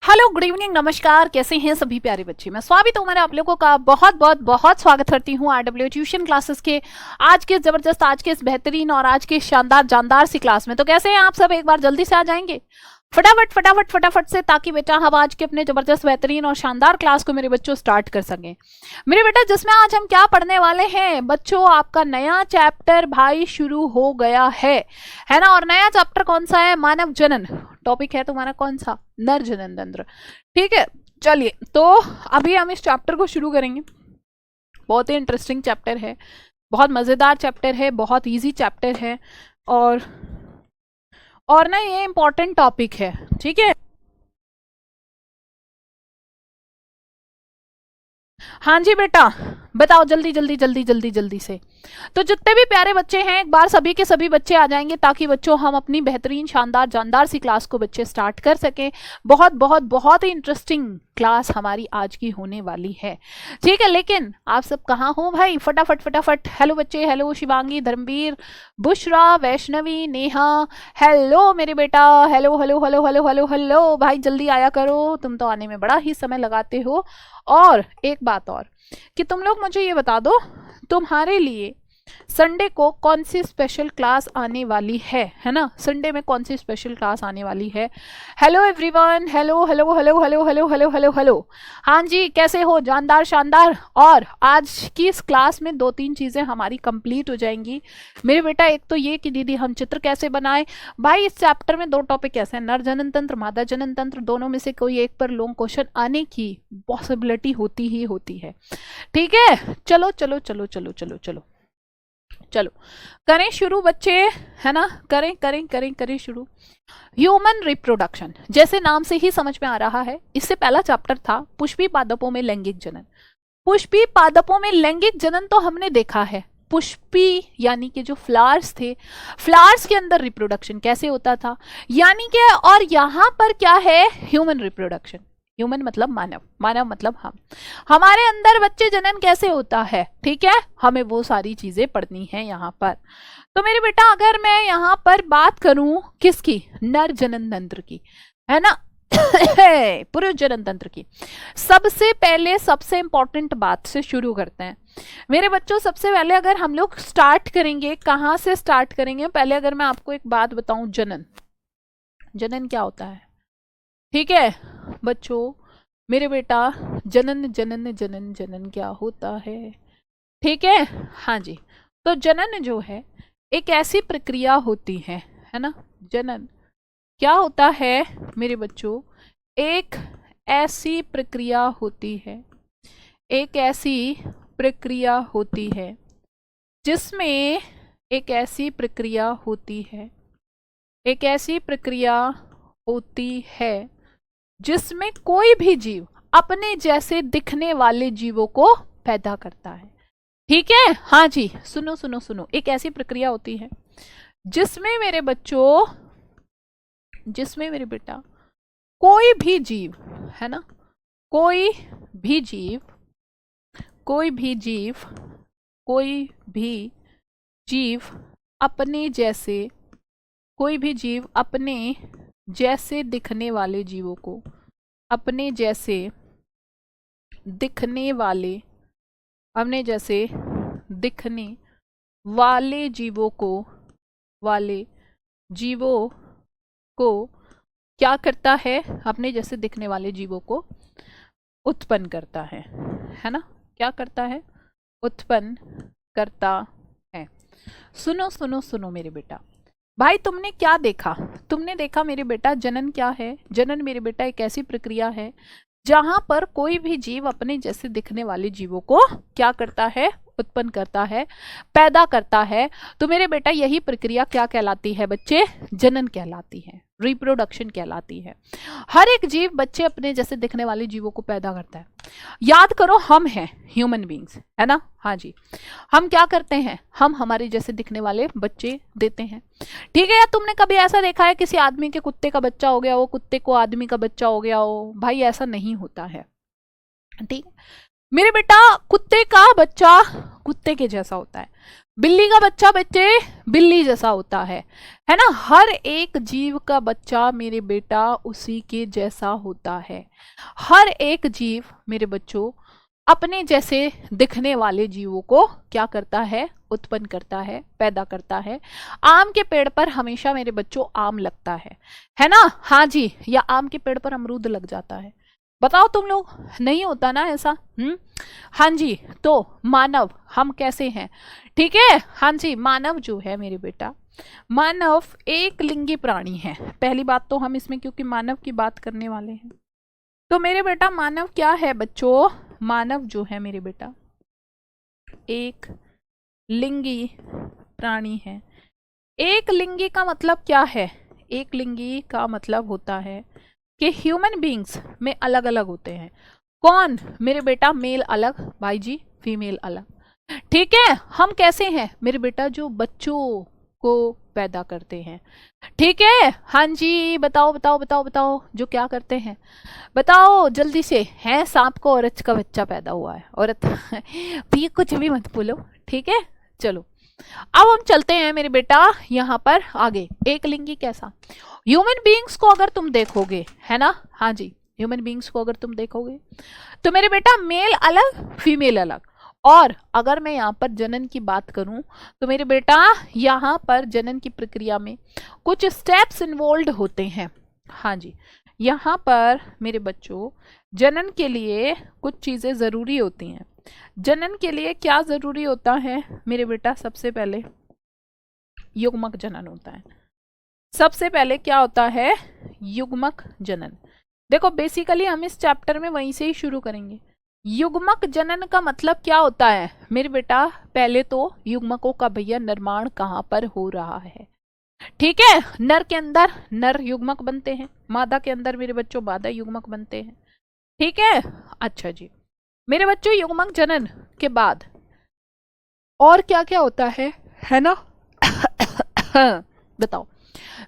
Hello, good evening, नमस्कार। कैसे हैं सभी प्यारे बच्चे? मैं स्वाति तोमर आप लोगों का बहुत बहुत बहुत स्वागत करती हूँ RW ट्यूशन क्लासेस के आज के जबरदस्त, आज के इस बेहतरीन और आज के शानदार जानदार सी क्लास में। तो कैसे हैं आप सब? एक बार जल्दी से आ जाएंगे फटाफट फटाफट फटाफट से, ताकि बेटा हम आज के अपने जबरदस्त, बेहतरीन और शानदार क्लास को मेरे बच्चों स्टार्ट कर सकें। मेरे बेटा, जिसमें आज हम क्या पढ़ने वाले हैं बच्चों, आपका नया चैप्टर भाई शुरू हो गया है ना। और नया चैप्टर कौन सा है? मानव जनन। टॉपिक है तुम्हारा कौन सा? नर जनन तंत्र। ठीक है, चलिए तो अभी हम इस चैप्टर को शुरू करेंगे। बहुत ही इंटरेस्टिंग चैप्टर है, बहुत मजेदार चैप्टर है, बहुत इजी चैप्टर है और ना ये इंपॉर्टेंट टॉपिक है। ठीक है, हाँ जी बेटा, बताओ जल्दी जल्दी जल्दी जल्दी जल्दी से। तो जितने भी प्यारे बच्चे हैं एक बार सभी के सभी बच्चे आ जाएंगे, ताकि बच्चों हम अपनी बेहतरीन शानदार जानदार सी क्लास को बच्चे स्टार्ट कर सकें। बहुत बहुत बहुत ही इंटरेस्टिंग क्लास हमारी आज की होने वाली है। ठीक है, लेकिन आप सब कहाँ हो भाई? फटाफट फटाफट। हेलो बच्चे, हेलो शिवांगी, धर्मवीर, बुशरा, वैष्णवी, नेहा, हेलो मेरे बेटा, hello hello hello hello hello hello भाई, जल्दी आया करो, तुम तो आने में बड़ा ही समय लगाते हो। और एक बात और कि तुम लोग मुझे ये बता दो, तुम्हारे लिए संडे को कौन सी स्पेशल क्लास आने वाली है ना? संडे में कौन सी स्पेशल क्लास आने वाली है? Hello everyone, hello hello hello hello hello hello hello hello. हाँ जी, कैसे हो? जानदार शानदार। और आज की इस क्लास में 2-3 चीजें हमारी कंप्लीट हो जाएंगी मेरे बेटा। एक तो ये कि दीदी हम चित्र कैसे बनाएं। भाई इस चैप्टर में 2 टॉपिक ऐसे हैं, नर जनन तंत्र, मादा जनन तंत्र। दोनों में से कोई एक पर लॉन्ग क्वेश्चन आने की पॉसिबिलिटी होती ही होती है। ठीक है, चलो चलो चलो चलो चलो चलो चलो करें शुरू बच्चे, है ना? करें करें करें करें शुरू। ह्यूमन रिप्रोडक्शन, जैसे नाम से ही समझ में आ रहा है, इससे पहला चैप्टर था पुष्पी पादपों में लैंगिक जनन। पुष्पी पादपों में लैंगिक जनन तो हमने देखा है। पुष्पी यानी कि जो फ्लावर्स थे, फ्लावर्स के अंदर रिप्रोडक्शन कैसे होता था, यानी कि, और यहां पर क्या है? Human reproduction. ह्यूमन मतलब मानव, मानव मतलब हम, हमारे अंदर बच्चे जनन कैसे होता है। ठीक है, हमें वो सारी चीजें पढ़नी है यहाँ पर। तो मेरे बेटा अगर मैं यहाँ पर बात करूं किसकी? नर जनन तंत्र की, है ना? पुरुष जनन तंत्र की। सबसे पहले सबसे इंपॉर्टेंट बात से शुरू करते हैं मेरे बच्चों। सबसे पहले अगर हम लोग स्टार्ट करेंगे, कहाँ से स्टार्ट करेंगे? पहले अगर मैं आपको एक बात बताऊं, जनन, जनन क्या होता है? ठीक है बच्चों मेरे बेटा, जनन जनन जनन जनन क्या होता है? ठीक है, हाँ जी। तो जनन जो है एक ऐसी प्रक्रिया होती है ना? जनन क्या होता है मेरे बच्चों? एक ऐसी प्रक्रिया होती है, एक ऐसी प्रक्रिया होती है जिसमें, एक ऐसी प्रक्रिया होती है, एक ऐसी प्रक्रिया होती है जिसमें कोई भी जीव अपने जैसे दिखने वाले जीवों को पैदा करता है। ठीक है, हाँ जी, सुनो सुनो सुनो। एक ऐसी प्रक्रिया होती है जिसमें मेरे बच्चों, जिसमें मेरे बेटा कोई भी जीव, है ना, कोई भी जीव, कोई भी जीव, कोई भी जीव अपने जैसे, कोई भी जीव अपने जैसे दिखने वाले जीवों को, अपने जैसे दिखने वाले, अपने जैसे दिखने वाले जीवों को, वाले जीवों को क्या करता है? अपने जैसे दिखने वाले जीवों को उत्पन्न करता है ना? क्या करता है? उत्पन्न करता है। सुनो सुनो सुनो मेरे बेटा, भाई तुमने क्या देखा? तुमने देखा मेरे बेटा जनन क्या है? जनन मेरे बेटा एक ऐसी प्रक्रिया है जहां पर कोई भी जीव अपने जैसे दिखने वाले जीवों को क्या करता है? उत्पन्न करता है, पैदा करता है। तो मेरे बेटा यही प्रक्रिया क्या कहलाती है बच्चे? जनन कहलाती है, रिप्रोडक्शन कहलाती है। हर एक जीव बच्चे अपने जैसे दिखने वाले जीवों को पैदा करता है। याद करो, हम हैं ह्यूमन बींग्स, है ना? हाँ जी, हम क्या करते हैं? हम हमारे जैसे दिखने वाले बच्चे देते हैं। ठीक है, या तुमने कभी ऐसा देखा है किसी आदमी के कुत्ते का बच्चा हो गया हो, कुत्ते को आदमी का बच्चा हो गया हो? भाई ऐसा नहीं होता है। ठीक है मेरे बेटा, कुत्ते का बच्चा कुत्ते के जैसा होता है। बिल्ली का बच्चा बच्चे बिल्ली जैसा होता है ना। हर एक जीव का बच्चा मेरे बेटा उसी के जैसा होता है। हर एक जीव मेरे बच्चों अपने जैसे दिखने वाले जीवों को क्या करता है, उत्पन्न करता है, पैदा करता है। आम के पेड़ पर हमेशा मेरे बच्चों आम लगता है ना। हाँ जी, या आम के पेड़ पर अमरूद लग जाता है, बताओ तुम लोग, नहीं होता ना ऐसा। हाँ जी, तो मानव हम कैसे हैं, ठीक है। हाँ जी, मानव जो है मेरे बेटा, मानव एक लिंगी प्राणी है। पहली बात तो हम इसमें क्योंकि मानव की बात करने वाले हैं, तो मेरे बेटा मानव क्या है बच्चों, मानव जो है मेरे बेटा एक लिंगी प्राणी है। एक लिंगी का मतलब क्या है, एक लिंगी का मतलब होता है कि ह्यूमन बींग्स में अलग अलग होते हैं। कौन मेरे बेटा, मेल अलग, भाई जी फीमेल अलग, ठीक है। हम कैसे हैं मेरे बेटा, जो बच्चों को पैदा करते हैं, ठीक है। हाँ जी, बताओ बताओ बताओ बताओ, जो क्या करते हैं बताओ जल्दी से। है सांप को औरत का बच्चा पैदा हुआ है, औरत भी कुछ भी मत बोलो, ठीक है। चलो अब हम चलते हैं मेरे बेटा यहाँ पर आगे। एक लिंगी कैसा, ह्यूमन बीइंग्स को अगर तुम देखोगे, है ना। हाँ जी, ह्यूमन बीइंग्स को अगर तुम देखोगे तो मेरे बेटा मेल अलग फीमेल अलग। और अगर मैं यहाँ पर जनन की बात करूं तो मेरे बेटा यहाँ पर जनन की प्रक्रिया में कुछ स्टेप्स इन्वॉल्व होते हैं। हाँ जी, यहाँ पर मेरे बच्चों जनन के लिए कुछ चीज़ें ज़रूरी होती हैं। जनन के लिए क्या ज़रूरी होता है मेरे बेटा, सबसे पहले युग्मक जनन होता है। सबसे पहले क्या होता है, युग्मक जनन। देखो बेसिकली हम इस चैप्टर में वहीं से ही शुरू करेंगे। युग्मक जनन का मतलब क्या होता है मेरे बेटा, पहले तो युग्मकों का भैया निर्माण कहाँ पर हो रहा है, ठीक है। नर के अंदर नर युग्मक बनते हैं, मादा के अंदर मेरे बच्चों मादा युग्मक बनते हैं, ठीक है। अच्छा जी, मेरे बच्चों युग्मक जनन के बाद और क्या क्या होता है ना बताओ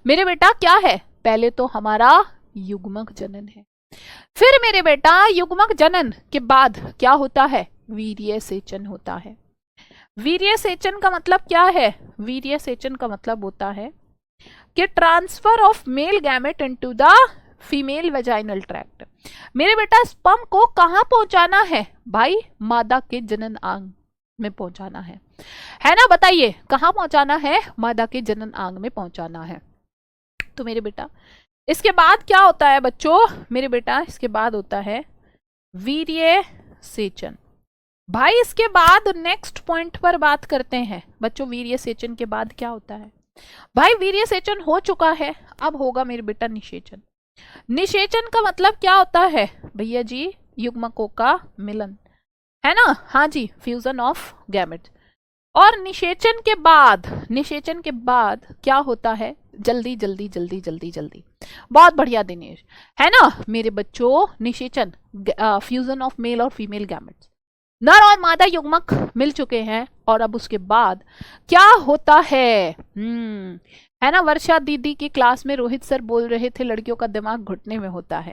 मेरे बेटा क्या है, पहले तो हमारा युग्मक जनन है। फिर मेरे बेटा युग्मक जनन के बाद क्या होता है, वीर्य सेचन होता है। वीर्य सेचन का मतलब क्या है, वीर्य सेचन का मतलब होता है कि transfer of male gamete into the female vaginal tract. मेरे बेटा स्पर्म को कहाँ पहुंचाना है भाई, मादा के जनन आंग में पहुंचाना है ना। बताइए कहाँ पहुंचाना है, मादा के जनन आंग में पहुंचाना है। तो मेरे बेटा इसके बाद क्या होता है बच्चों, मेरे बेटा इसके बाद होता है वीर्य सेचन। भाई इसके बाद नेक्स्ट पॉइंट पर बात करते हैं बच्चों, वीर्य सेचन के बाद क्या होता है। भाई वीर्य सेचन हो चुका है, अब होगा मेरे बेटा निषेचन। निषेचन का मतलब क्या होता है भैया जी, युग्मकों का मिलन, है ना। हाँ जी, फ्यूजन ऑफ गैमेट। और निषेचन के बाद क्या होता है, जल्दी जल्दी जल्दी जल्दी जल्दी, बहुत बढ़िया दिनेश, है ना मेरे बच्चों। निषेचन फ्यूजन ऑफ मेल और फीमेल गैमेट्स, नर और मादा युग्मक मिल चुके हैं। और अब उसके बाद क्या होता है ना, वर्षा दीदी की क्लास में रोहित सर बोल रहे थे लड़कियों का दिमाग घुटने में होता है,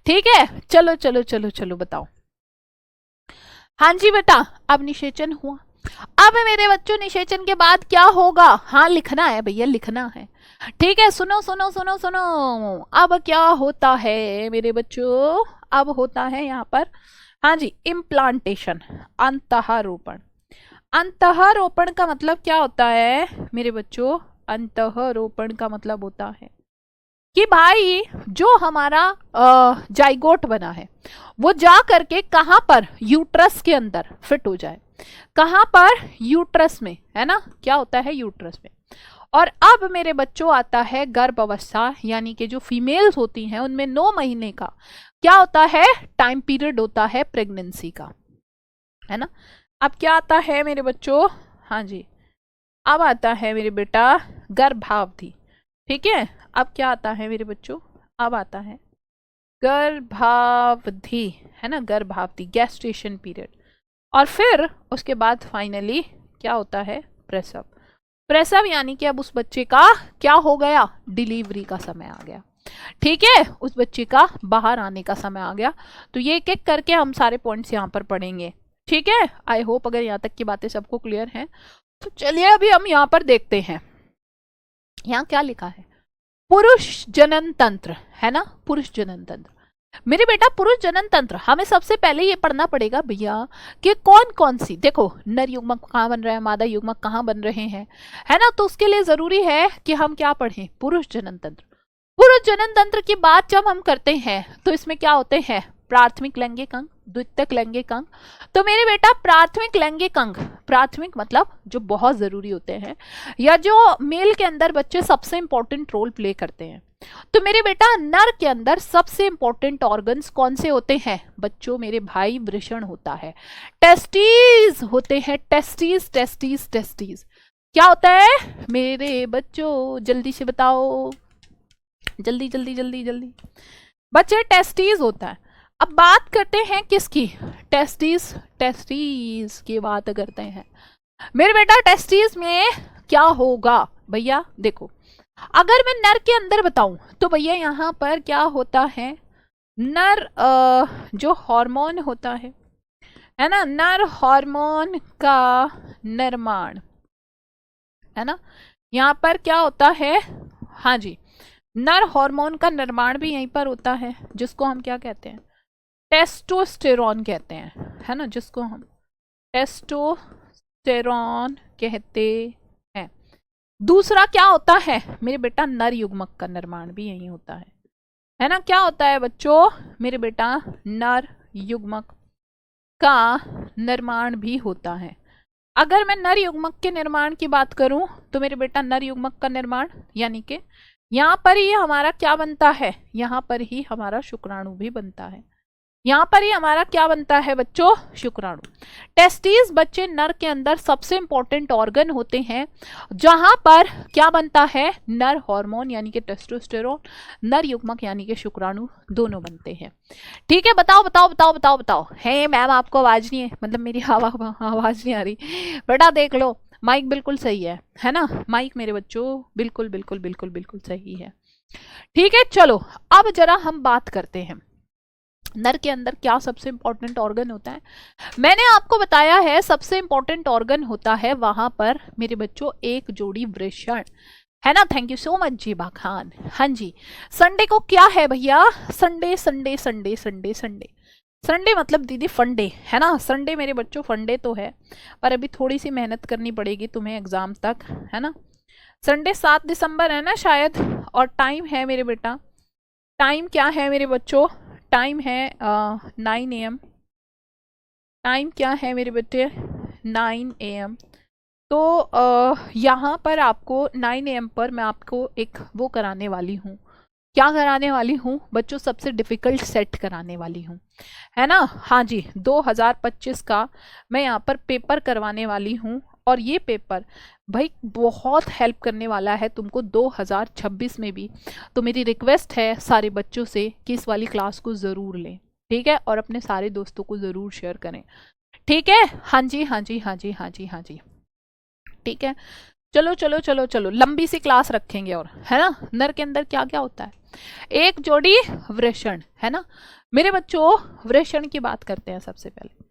ठीक है। चलो चलो चलो चलो बताओ। हाँ जी बेटा, अब निषेचन हुआ। अब मेरे बच्चों निषेचन के बाद क्या होगा, हाँ लिखना है भैया, लिखना है, ठीक है। सुनो सुनो सुनो सुनो, अब क्या होता है मेरे बच्चों, अब होता है यहाँ पर, हाँ जी, इम्प्लांटेशन, अंतःरोपण। अंतःरोपण का मतलब क्या होता है मेरे बच्चों, अंतःरोपण का मतलब होता है कि भाई जो हमारा जाइगोट बना है वो जा करके कहाँ पर, यूट्रस के अंदर फिट हो जाए। कहाँ पर, यूट्रस में, है ना। क्या होता है, यूट्रस में। और अब मेरे बच्चों आता है गर्भ अवस्था, यानी कि जो फीमेल्स होती हैं उनमें 9 महीने का क्या होता है, टाइम पीरियड होता है प्रेगनेंसी का, है ना। अब क्या आता है मेरे बच्चों, हाँ जी, अब आता है मेरे बेटा गर्भावधि, ठीक है। अब क्या आता है मेरे बच्चों, अब आता है गर्भावधि, है ना, गर्भावधि, गैस्ट्रेशन पीरियड। और फिर उसके बाद फाइनली क्या होता है, प्रसव। प्रसव यानी कि अब उस बच्चे का क्या हो गया, डिलीवरी का समय आ गया, ठीक है, उस बच्चे का बाहर आने का समय आ गया। तो ये एक एक करके हम सारे पॉइंट्स यहाँ पर पढ़ेंगे, ठीक है। आई होप अगर यहाँ तक की बातें सबको क्लियर हैं तो चलिए अभी हम यहाँ पर देखते हैं, यहाँ क्या लिखा है, पुरुष जनन तंत्र, है ना, पुरुष जनन तंत्र। मेरे बेटा पुरुष जनन तंत्र हमें सबसे पहले ये पढ़ना पड़ेगा भैया कि कौन कौन सी, देखो नर युग्मक कहाँ बन रहा है, मादा युग्मक कहाँ बन रहे हैं, है ना। तो उसके लिए जरूरी है कि हम क्या पढ़ें, पुरुष जनन तंत्र। पुरुष जनन तंत्र की बात जब हम करते हैं तो इसमें क्या होते हैं, प्राथमिक लैंगिक अंग, द्वितीयक लैंगिक अंग। तो मेरे बेटा प्राथमिक लैंगिक अंग, प्राथमिक मतलब जो बहुत जरूरी होते हैं या जो मेल के अंदर बच्चे सबसे इंपॉर्टेंट रोल प्ले करते हैं। तो मेरे बेटा नर के अंदर सबसे इंपॉर्टेंट ऑर्गन्स कौन से होते हैं बच्चों, मेरे भाई वृषण होता है, टेस्टीज होते हैं, टेस्टीज टेस्टीज टेस्टीज। क्या होता है मेरे बच्चों, जल्दी से बताओ, जल्दी जल्दी जल्दी जल्दी बच्चे, टेस्टीज होता है। अब बात करते हैं किसकी, टेस्टीज, टेस्टीज की बात करते हैं मेरे बेटा। टेस्टीज में क्या होगा भैया, देखो अगर मैं नर के अंदर बताऊं तो भैया यहाँ पर क्या होता है, नर जो हार्मोन होता है ना, नर हार्मोन का निर्माण, है ना, यहाँ पर क्या होता है, हाँ जी, नर हार्मोन का निर्माण भी यहीं पर होता है, जिसको हम क्या कहते हैं, टेस्टोस्टेरॉन कहते हैं, है ना, जिसको हम टेस्टोस्टेरॉन कहते हैं। दूसरा क्या होता है मेरे बेटा, नर युग्मक का निर्माण भी यही होता है ना। क्या होता है बच्चों मेरे बेटा, नर युग्मक का निर्माण भी होता है। अगर मैं नर युग्मक के निर्माण की बात करूं तो मेरे बेटा नर युग्मक का निर्माण यानी कि यहाँ पर ही हमारा क्या बनता है, यहाँ पर ही हमारा शुक्राणु भी बनता है, यहाँ पर ही हमारा क्या बनता है बच्चों, शुक्राणु। टेस्टिस बच्चे नर के अंदर सबसे इंपॉर्टेंट ऑर्गन होते हैं जहां पर क्या बनता है, नर हार्मोन यानी कि टेस्टोस्टेरोन, नर युग्मक यानी कि शुक्राणु दोनों बनते हैं। ठीक है, बताओ बताओ बताओ बताओ बताओ। है मैम आपको आवाज नहीं है, मतलब मेरी आवाज नहीं आ रही बेटा, देख लो माइक बिल्कुल सही है ना, माइक मेरे बच्चों बिल्कुल बिल्कुल बिल्कुल बिल्कुल सही है। ठीक है, चलो अब जरा हम बात करते हैं नर के अंदर क्या सबसे इंपॉर्टेंट ऑर्गन होता है। मैंने आपको बताया है सबसे इंपॉर्टेंट ऑर्गन होता है वहां पर मेरे बच्चों एक जोड़ी वृषण, है ना। Thank you so much Jiba Khan. हाँ जी, संडे को क्या है भैया, Sunday Sunday Sunday Sunday Sunday Sunday मतलब दीदी फंडे, है ना। संडे मेरे बच्चों फंडे तो है, पर अभी थोड़ी सी मेहनत करनी पड़ेगी तुम्हें एग्जाम तक, है ना। संडे 7 दिसंबर है ना शायद, और टाइम है मेरे बेटा, टाइम क्या है मेरे बच्चों, टाइम है 9 AM। टाइम क्या है मेरे बच्चे, 9 AM। तो यहाँ पर आपको 9 AM पर मैं आपको एक वो कराने वाली हूँ, क्या कराने वाली हूँ बच्चों, सबसे डिफिकल्ट सेट कराने वाली हूँ, है ना। हाँ जी, 2025 का मैं यहाँ पर पेपर करवाने वाली हूँ, और ये पेपर भाई बहुत हेल्प करने वाला है तुमको 2026 में भी। तो मेरी रिक्वेस्ट है सारे बच्चों से कि इस वाली क्लास को ज़रूर लें, ठीक है, और अपने सारे दोस्तों को ज़रूर शेयर करें, ठीक है। हाँ जी हाँ जी हाँ जी हाँ जी हाँ जी, ठीक है। चलो चलो चलो चलो, लंबी सी क्लास रखेंगे, और है ना। नर के अंदर क्या क्या होता है, एक जोड़ी वृषण, है ना। मेरे बच्चों वृषण की बात करते हैं सबसे पहले।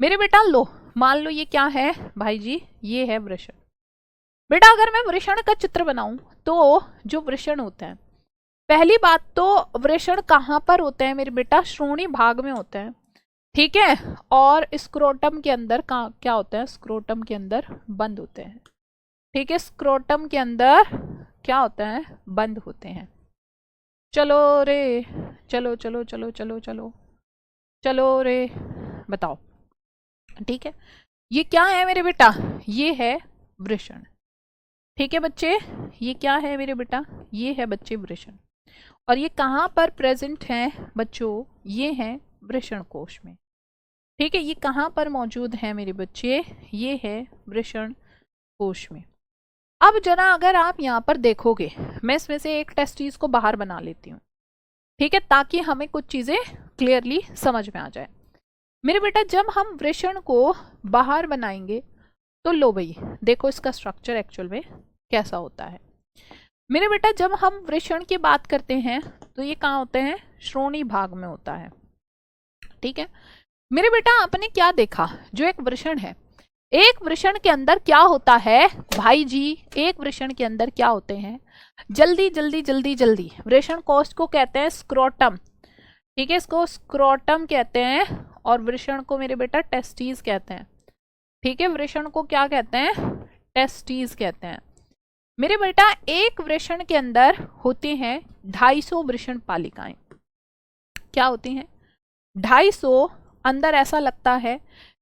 मेरे बेटा लो, मान लो ये क्या है भाई जी, ये है वृषण। बेटा अगर मैं वृषण का चित्र बनाऊं तो जो वृषण होते हैं, पहली बात तो वृषण कहाँ पर होते हैं मेरे बेटा, श्रोणी भाग में होते हैं, ठीक है। और स्क्रोटम के अंदर क्या होता है, स्क्रोटम के अंदर बंद होते हैं, ठीक है। स्क्रोटम के अंदर क्या होता है, बंद होते हैं। चलो रे, चलो चलो चलो चलो चलो चलो रे, बताओ, ठीक है। ये क्या है मेरे बेटा, ये है वृषण, ठीक है बच्चे। ये क्या है मेरे बेटा, ये है बच्चे वृषण, और ये कहाँ पर प्रेजेंट है बच्चों, ये है वृषण कोश में, ठीक है। ये कहाँ पर मौजूद है मेरे बच्चे, ये है वृषण कोश में। अब जरा अगर आप यहाँ पर देखोगे, मैं इसमें से एक टेस्टिस को बाहर बना लेती हूँ, ठीक है, ताकि हमें कुछ चीजें क्लियरली समझ में आ जाए। मेरे बेटा जब हम वृषण को बाहर बनाएंगे तो लो भाई देखो इसका स्ट्रक्चर एक्चुअल में कैसा होता है। मेरे बेटा जब हम वृषण की बात करते हैं तो ये कहाँ होते हैं, श्रोणी भाग में होता है, ठीक है। मेरे बेटा आपने क्या देखा, जो एक वृषण है एक वृषण के अंदर क्या होता है भाई जी, एक वृषण के अंदर क्या होते हैं, जल्दी जल्दी जल्दी जल्दी। वृषण कोश को कहते हैं स्क्रोटम, ठीक है, इसको स्क्रोटम कहते हैं, और वृषण को मेरे बेटा टेस्टीज कहते हैं, ठीक है, वृषण को क्या कहते हैं, टेस्टीज कहते हैं। मेरे बेटा एक वृषण के अंदर होती हैं 250 वृषण पालिकाएं। क्या होती हैं? 250। अंदर ऐसा लगता है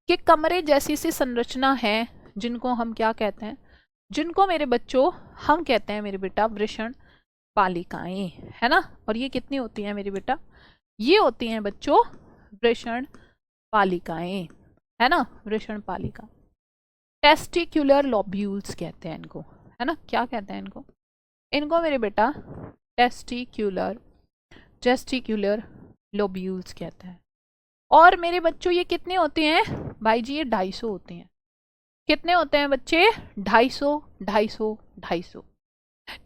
कि कमरे जैसी सी संरचना है, जिनको हम क्या कहते हैं, जिनको मेरे बच्चों हम कहते हैं मेरे बेटा वृषण पालिकाएं, है ना। और ये कितनी होती हैं मेरे बेटा, ये होती हैं बच्चों वृषण पालिकाएं, है ना, वृषण पालिका। टेस्टिक्युलर लोब्यूल्स कहते हैं इनको, है ना, क्या कहते हैं इनको, इनको मेरे बेटा टेस्टिक्युलर लोब्यूल्स कहते हैं। और मेरे बच्चों ये कितने होते हैं भाई जी, ये 250 होते हैं। कितने होते हैं बच्चे, 250 250 250।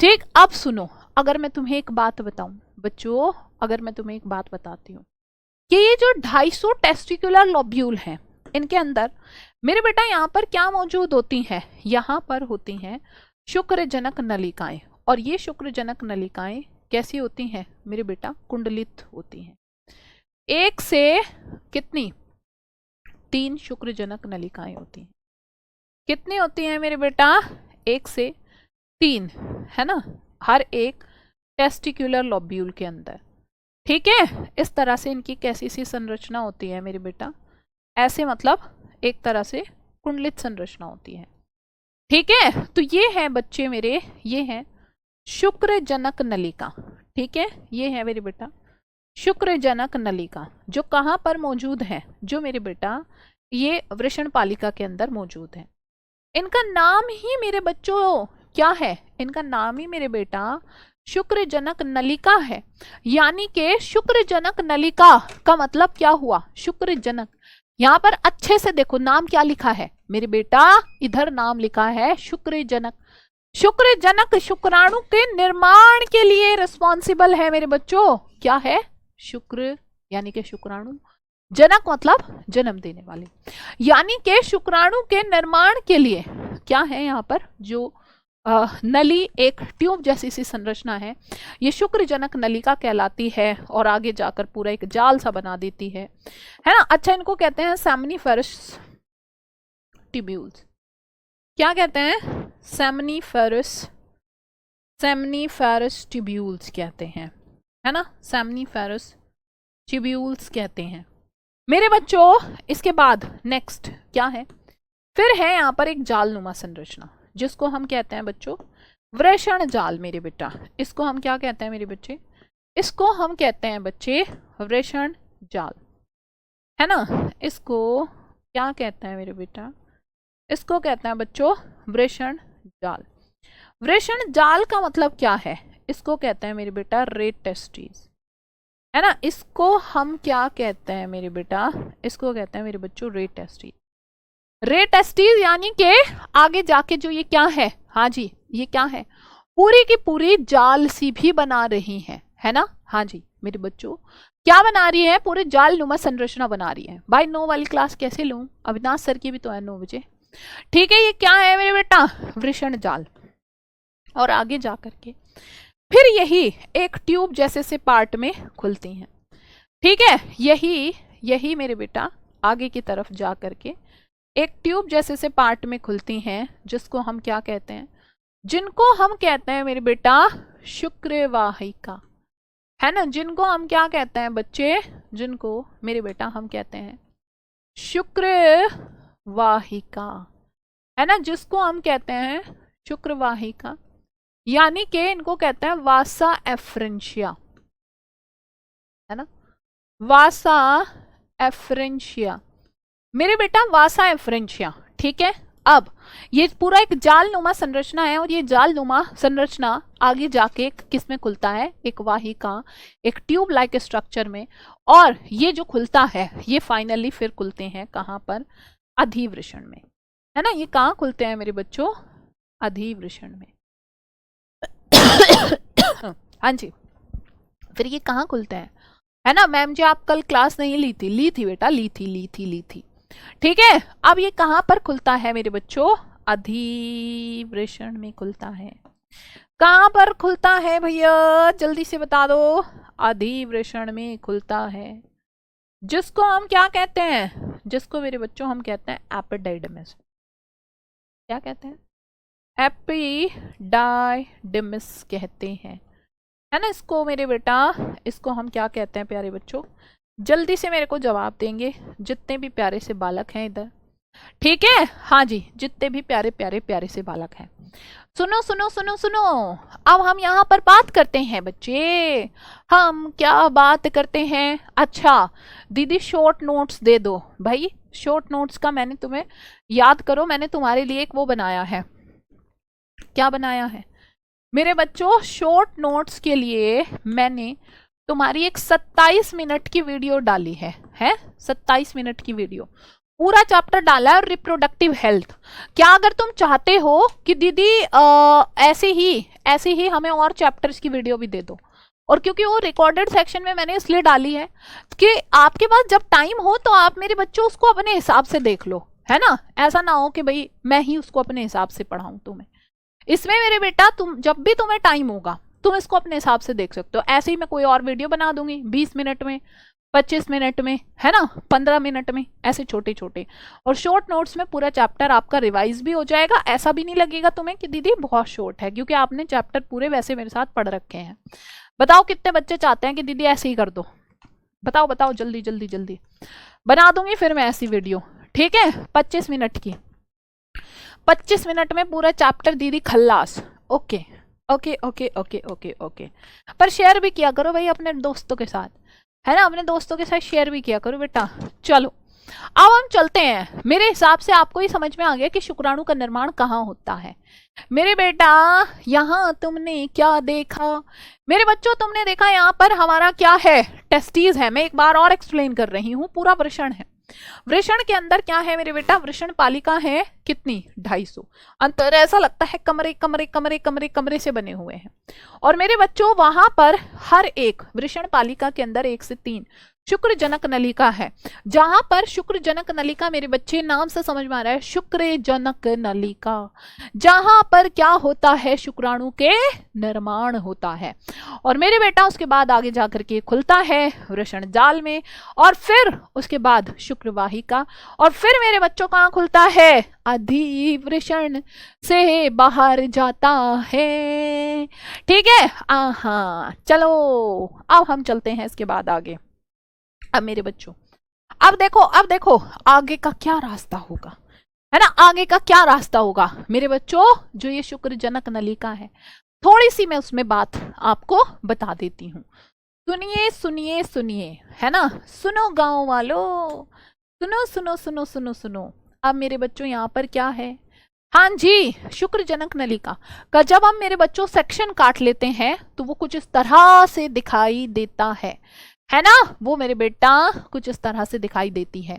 ठीक, अब सुनो, अगर मैं तुम्हें एक बात बताऊं बच्चों, अगर मैं तुम्हें एक बात बताती हूँ कि ये जो 250 टेस्टिकुलर लोब्यूल हैं, इनके अंदर मेरे बेटा यहाँ पर क्या मौजूद होती हैं, यहाँ पर होती हैं शुक्रजनक नलिकाएं। और ये शुक्रजनक नलिकाएं कैसी होती हैं मेरे बेटा, कुंडलित होती हैं। एक से कितनी, 3 शुक्रजनक नलिकाएं होती हैं। कितनी होती हैं मेरे बेटा, 1 से 3, है ना, हर एक टेस्टिकुलर लोब्यूल के अंदर, ठीक है। इस तरह से इनकी कैसी सी संरचना होती है मेरे बेटा, ऐसे मतलब एक तरह से कुंडलित संरचना होती है, ठीक है। तो ये है बच्चे मेरे, ये है शुक्रजनक नलिका, ठीक है, ये है मेरे बेटा शुक्रजनक नलिका, जो कहाँ पर मौजूद है, जो मेरे बेटा ये वृषण पालिका के अंदर मौजूद है। इनका नाम ही मेरे बच्चों क्या है, इनका नाम ही मेरे बेटा शुक्रजनक नलिका है। यानी कि शुक्रजनक नलिका का मतलब क्या हुआ, शुक्रजनक। यहाँ पर अच्छे से देखो नाम क्या लिखा है मेरे बेटा, इधर नाम लिखा है शुक्रजनक। शुक्रजनक शुक्राणु के निर्माण के लिए रिस्पॉन्सिबल है मेरे बच्चों, क्या है, शुक्र यानी कि शुक्राणु, जनक मतलब जन्म देने वाले, यानी कि शुक्राणु के निर्माण के लिए क्या है यहाँ पर जो नली, एक ट्यूब जैसी सी संरचना है, ये शुक्रजनक नलिका कहलाती है, और आगे जाकर पूरा एक जाल सा बना देती है ना। अच्छा, इनको कहते हैं सेमनीफेरस ट्यूब्यूल्स। क्या कहते हैं, सेमनीफेरस ट्यूब्यूल्स कहते हैं, है ना, सेमनीफेरस ट्यूब्यूल्स कहते हैं मेरे बच्चों। इसके बाद नेक्स्ट क्या है, फिर है यहाँ पर एक जालनुमा संरचना, जिसको हम कहते हैं बच्चों वृषण जाल मेरे बेटा। इसको हम क्या कहते हैं मेरे बच्चे, इसको हम कहते हैं बच्चे वृषण जाल, है ना। इसको क्या कहते हैं मेरे बेटा, इसको कहते हैं बच्चों वृषण जाल। वृषण जाल का मतलब क्या है, इसको कहते हैं मेरे बेटा रे टेस्टीज, है ना। इसको हम क्या कहते हैं मेरे बेटा, इसको कहते हैं मेरे बच्चों रे टेस्टीज। रे टेस्टीज यानी कि आगे जाके जो ये क्या है, हाँ जी, ये क्या है, पूरी की पूरी जाल सी भी बना रही है ना। हाँ जी मेरे बच्चों, क्या बना रही है, पूरे जाल नुमा संरचना बना रही है। भाई 9 वाली क्लास कैसे लूं, अविनाश सर की भी तो है 9 बजे, ठीक है। ये क्या है मेरे बेटा, वृषण जाल। और आगे जा करके फिर यही एक ट्यूब जैसे से पार्ट में खुलती हैं, ठीक है। यही मेरे बेटा आगे की तरफ जा करके एक ट्यूब जैसे से पार्ट में खुलती हैं, जिसको हम क्या कहते हैं, जिनको हम कहते हैं मेरे बेटा शुक्रवाहिका, है ना। जिनको हम क्या कहते हैं बच्चे, जिनको मेरे बेटा हम कहते हैं शुक्रवाहिका, है ना, जिसको हम कहते हैं शुक्रवाहिका, यानी कि इनको कहते हैं वासा एफ्रेंशिया, है ना, वासा एफ्रेंशिया मेरे बेटा, वासा एफ्रेंशिया, ठीक है। अब ये पूरा एक जालनुमा संरचना है, और ये जालनुमा संरचना आगे जाके किस में खुलता है, एक वाहिका, एक ट्यूब लाइक स्ट्रक्चर में, और ये जो खुलता है ये फाइनली फिर खुलते हैं कहाँ पर, अधिवृषण में, है ना। ये कहाँ खुलते हैं मेरे बच्चों, अधिवृषण में हाँ जी, फिर ये कहाँ खुलते हैं, है ना। मैम जी आप कल क्लास नहीं ली थी बेटा, ली थी ठीक है, अब ये कहां पर खुलता है मेरे बच्चों? अधिवृषण में खुलता है। कहां पर खुलता है भैया, जल्दी से बता दो। अधिवृषण में खुलता है, जिसको हम क्या कहते हैं? जिसको मेरे बच्चों हम कहते हैं एपिडाइडमिस। क्या कहते हैं? एपिडाइडमिस कहते हैं, है ना इसको मेरे बेटा। इसको हम क्या कहते हैं प्यारे बच्चों? जल्दी से मेरे को जवाब देंगे जितने भी प्यारे से बालक हैं इधर। ठीक है, हाँ जी, जितने भी प्यारे प्यारे प्यारे से बालक हैं, सुनो सुनो सुनो सुनो। अब हम यहाँ पर बात करते हैं बच्चे, हम क्या बात करते हैं? अच्छा दीदी शॉर्ट नोट्स दे दो भाई। शॉर्ट नोट्स का मैंने तुम्हें याद करो, मैंने तुम्हारे लिए एक वो बनाया है। क्या बनाया है मेरे बच्चों? शॉर्ट नोट्स के लिए मैंने तुम्हारी एक 27 मिनट की वीडियो डाली है 27 मिनट की वीडियो, पूरा चैप्टर डाला है रिप्रोडक्टिव हेल्थ। क्या अगर तुम चाहते हो कि दीदी ऐसे ही हमें और चैप्टर्स की वीडियो भी दे दो, और क्योंकि वो रिकॉर्डेड सेक्शन में मैंने इसलिए डाली है कि आपके पास जब टाइम हो तो आप मेरे बच्चों उसको अपने हिसाब से देख लो, है ना। ऐसा ना हो कि भाई मैं ही उसको अपने हिसाब से पढ़ाऊं तुम्हें। इसमें मेरे बेटा तुम जब भी तुम्हें टाइम होगा तुम इसको अपने हिसाब से देख सकते हो। ऐसे ही मैं कोई और वीडियो बना दूंगी 20 मिनट में, 25 मिनट में, है ना, 15 मिनट में, ऐसे छोटे छोटे। और शॉर्ट नोट्स में पूरा चैप्टर आपका रिवाइज भी हो जाएगा। ऐसा भी नहीं लगेगा तुम्हें कि दीदी बहुत शॉर्ट है, क्योंकि आपने चैप्टर पूरे वैसे मेरे साथ पढ़ रखे हैं। बताओ कितने बच्चे चाहते हैं कि दीदी ऐसे ही कर दो? बताओ बताओ, जल्दी जल्दी जल्दी। बना दूंगी फिर मैं ऐसी वीडियो, ठीक है, 25 मिनट की। 25 मिनट में पूरा चैप्टर दीदी खल्लास। Okay okay okay okay okay okay. पर शेयर भी किया करो भाई अपने दोस्तों के साथ, है ना, अपने दोस्तों के साथ शेयर भी किया करो बेटा। चलो अब हम चलते हैं। मेरे हिसाब से आपको ही समझ में आ गया कि शुक्राणु का निर्माण कहाँ होता है। मेरे बेटा यहाँ तुमने क्या देखा? मेरे बच्चों तुमने देखा यहाँ पर हमारा क्या है? टेस्टीज है। मैं एक बार और एक्सप्लेन कर रही हूँ, पूरा वृषण है। वृषण के अंदर क्या है मेरे बेटा? वृषण पालिका है कितनी? 250। अंतर ऐसा लगता है कमरे कमरे कमरे कमरे कमरे से बने हुए हैं। और मेरे बच्चों वहां पर हर एक वृषण पालिका के अंदर 1 से 3 शुक्र जनक नलिका है। जहां पर शुक्र जनक नलिका मेरे बच्चे नाम से समझ में आ रहा है, शुक्र जनक नलिका, जहां पर क्या होता है? शुक्राणु के निर्माण होता है। और मेरे बेटा उसके बाद आगे जाकर के खुलता है वृषण जाल में, और फिर उसके बाद शुक्रवाहिका, और फिर मेरे बच्चों कहाँ खुलता है? अधिवृषण से बाहर जाता है। ठीक है, हाँ चलो अब हम चलते हैं इसके बाद आगे। अब मेरे बच्चों अब देखो आगे का क्या रास्ता होगा, है ना, आगे का क्या रास्ता होगा मेरे बच्चों? जो ये शुक्र जनक नलिका है, थोड़ी सी मैं उसमें बात आपको बता देती हूँ। सुनिए सुनिए सुनिए, है ना, सुनो गांव वालों, सुनो सुनो सुनो सुनो सुनो। अब मेरे बच्चों यहाँ पर क्या है? हाँ जी, शुक्र जनक नलिका का जब हम मेरे बच्चों सेक्शन काट लेते हैं तो वो कुछ इस तरह से दिखाई देता है ना, वो मेरे बेटा कुछ इस तरह से दिखाई देती है।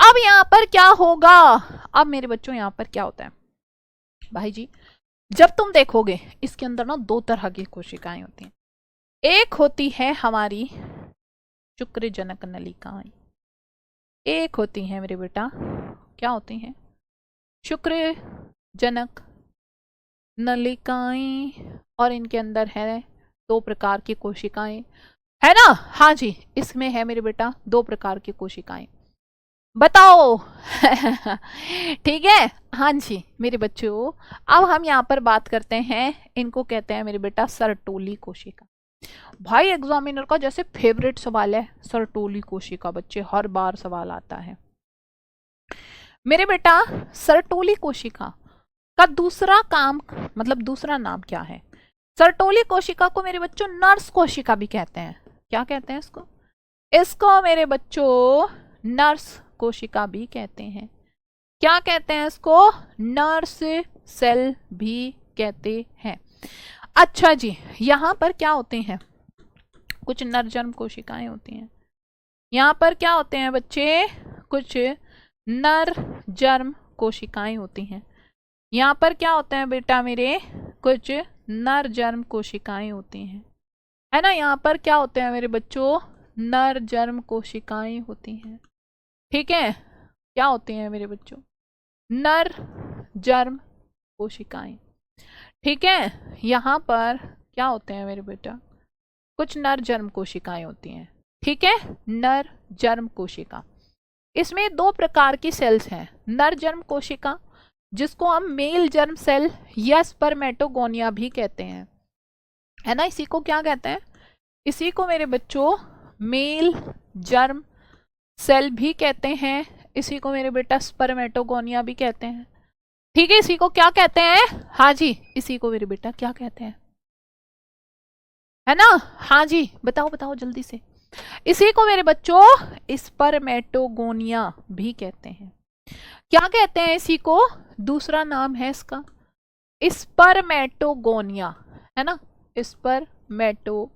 अब यहाँ पर क्या होगा? अब मेरे बच्चों यहाँ पर क्या होता है भाई जी? जब तुम देखोगे इसके अंदर ना 2 तरह की कोशिकाएं होती हैं। एक होती है हमारी शुक्र जनक नलिकाएं, एक होती है मेरे बेटा क्या होती हैं? शुक्र जनक नलिकाएं। और इनके अंदर है 2 प्रकार की कोशिकाएं, है ना। हाँ जी, इसमें है मेरे बेटा 2 प्रकार की कोशिकाएं। बताओ ठीक है, हाँ जी मेरे बच्चों। अब हम यहाँ पर बात करते हैं, इनको कहते हैं मेरे बेटा सरटोली कोशिका। भाई एग्जामिनर का जैसे फेवरेट सवाल है सरटोली कोशिका, बच्चे हर बार सवाल आता है मेरे बेटा। सरटोली कोशिका का दूसरा काम, मतलब दूसरा नाम क्या है? सरटोली कोशिका को मेरे बच्चों नर्स कोशिका भी कहते हैं। क्या कहते हैं इसको? इसको मेरे बच्चों नर्स कोशिका भी कहते हैं। क्या कहते हैं इसको? नर्स सेल भी कहते हैं। अच्छा जी, यहाँ पर क्या होते हैं? कुछ नरजन्म कोशिकाएं होती हैं। यहाँ पर क्या होते हैं बच्चे? कुछ नरजन्म कोशिकाएं होती हैं। यहाँ पर क्या होते हैं बेटा मेरे? कुछ नरजन्म कोशिकाएं होती हैं, है ना। यहाँ पर क्या होते हैं मेरे बच्चों? नरजन्म कोशिकाएं होती हैं, ठीक है। क्या होती हैं मेरे बच्चों? नर जर्म कोशिकाएं। ठीक है, यहाँ पर क्या होते हैं मेरे बेटा? कुछ नर जर्म कोशिकाएं होती हैं। ठीक है, नर जर्म कोशिका। इसमें दो प्रकार की सेल्स हैं। नर जर्म कोशिका जिसको हम मेल जर्म सेल या स्पर्मेटोगोनिया भी कहते हैं, है ना। इसी को क्या कहते हैं? इसी को मेरे बच्चों मेल जर्म सेल भी कहते हैं। इसी को मेरे बेटा स्पर्मेटोगोनिया भी कहते हैं। ठीक है, इसी को क्या कहते हैं? हाँ जी, इसी को मेरे बेटा क्या कहते हैं? है ना, हाँ जी, बताओ बताओ जल्दी से। इसी को मेरे बच्चों स्पर्मेटोगोनिया भी कहते हैं। क्या कहते हैं इसी को? दूसरा नाम है इसका स्पर्मेटोगोनिया, है ना। स्पर्मेटोगोनिया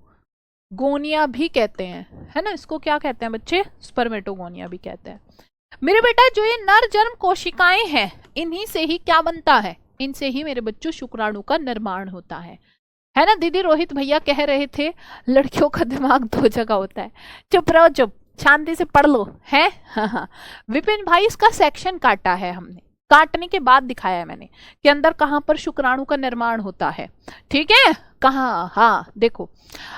भी कहते हैं, है ना। इसको क्या कहते हैं बच्चे? स्पर्मेटोगोनिया भी कहते हैं। मेरे बेटा जो ये नर जर्म कोशिकाएं हैं, इन्हीं से ही क्या बनता है? इनसे ही मेरे बच्चों शुक्राणु का निर्माण होता है ना। दीदी रोहित भैया कह रहे थे लड़कियों का दिमाग दो जगह होता है। चुप रहो, चुप, शांति से पढ़ लो, है। हाँ। विपिन भाई इसका सेक्शन काटा है हमने, काटने के बाद दिखाया है मैंने कि अंदर कहाँ पर शुक्राणु का निर्माण होता है। ठीक है, कहाँ? हाँ देखो,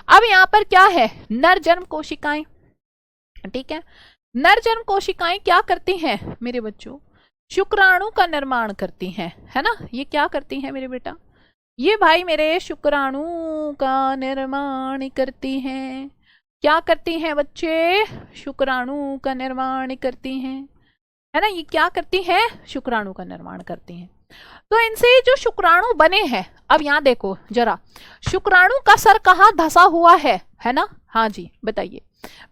अब यहाँ पर क्या है? नर जर्म कोशिकाएं। ठीक है, नर जर्म कोशिकाएं क्या करती हैं मेरे बच्चों? शुक्राणु का निर्माण करती हैं, है ना। ये क्या करती हैं मेरे बेटा? ये भाई मेरे शुक्राणु का निर्माण करती हैं। क्या करती हैं बच्चे? शुक्राणु का निर्माण करती हैं, है ना। ये क्या करती हैं? शुक्राणु का निर्माण करती हैं। तो इनसे जो शुक्राणु बने हैं, अब यहाँ देखो जरा, शुक्राणु का सर कहाँ धसा हुआ है ना। हाँ जी बताइए,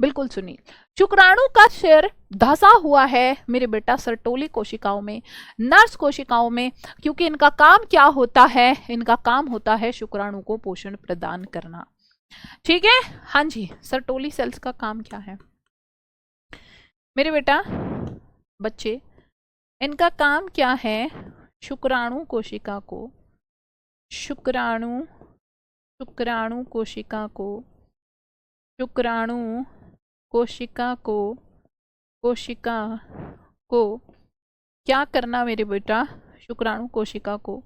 बिल्कुल सुनील। शुक्राणु का सिर धसा हुआ है मेरे बेटा सर्टोली कोशिकाओं में, नर्स कोशिकाओं में, क्योंकि इनका काम क्या होता है? इनका काम होता है शुक्राणु को पोषण प्रदान करना। ठीक है, हाँ जी। सर्टोली सेल्स का काम क्या है मेरे बेटा? बच्चे, इनका काम क्या है? शुक्राणु कोशिका को शुक्राणु कोशिका को क्या करना मेरे बेटा? शुक्राणु कोशिका को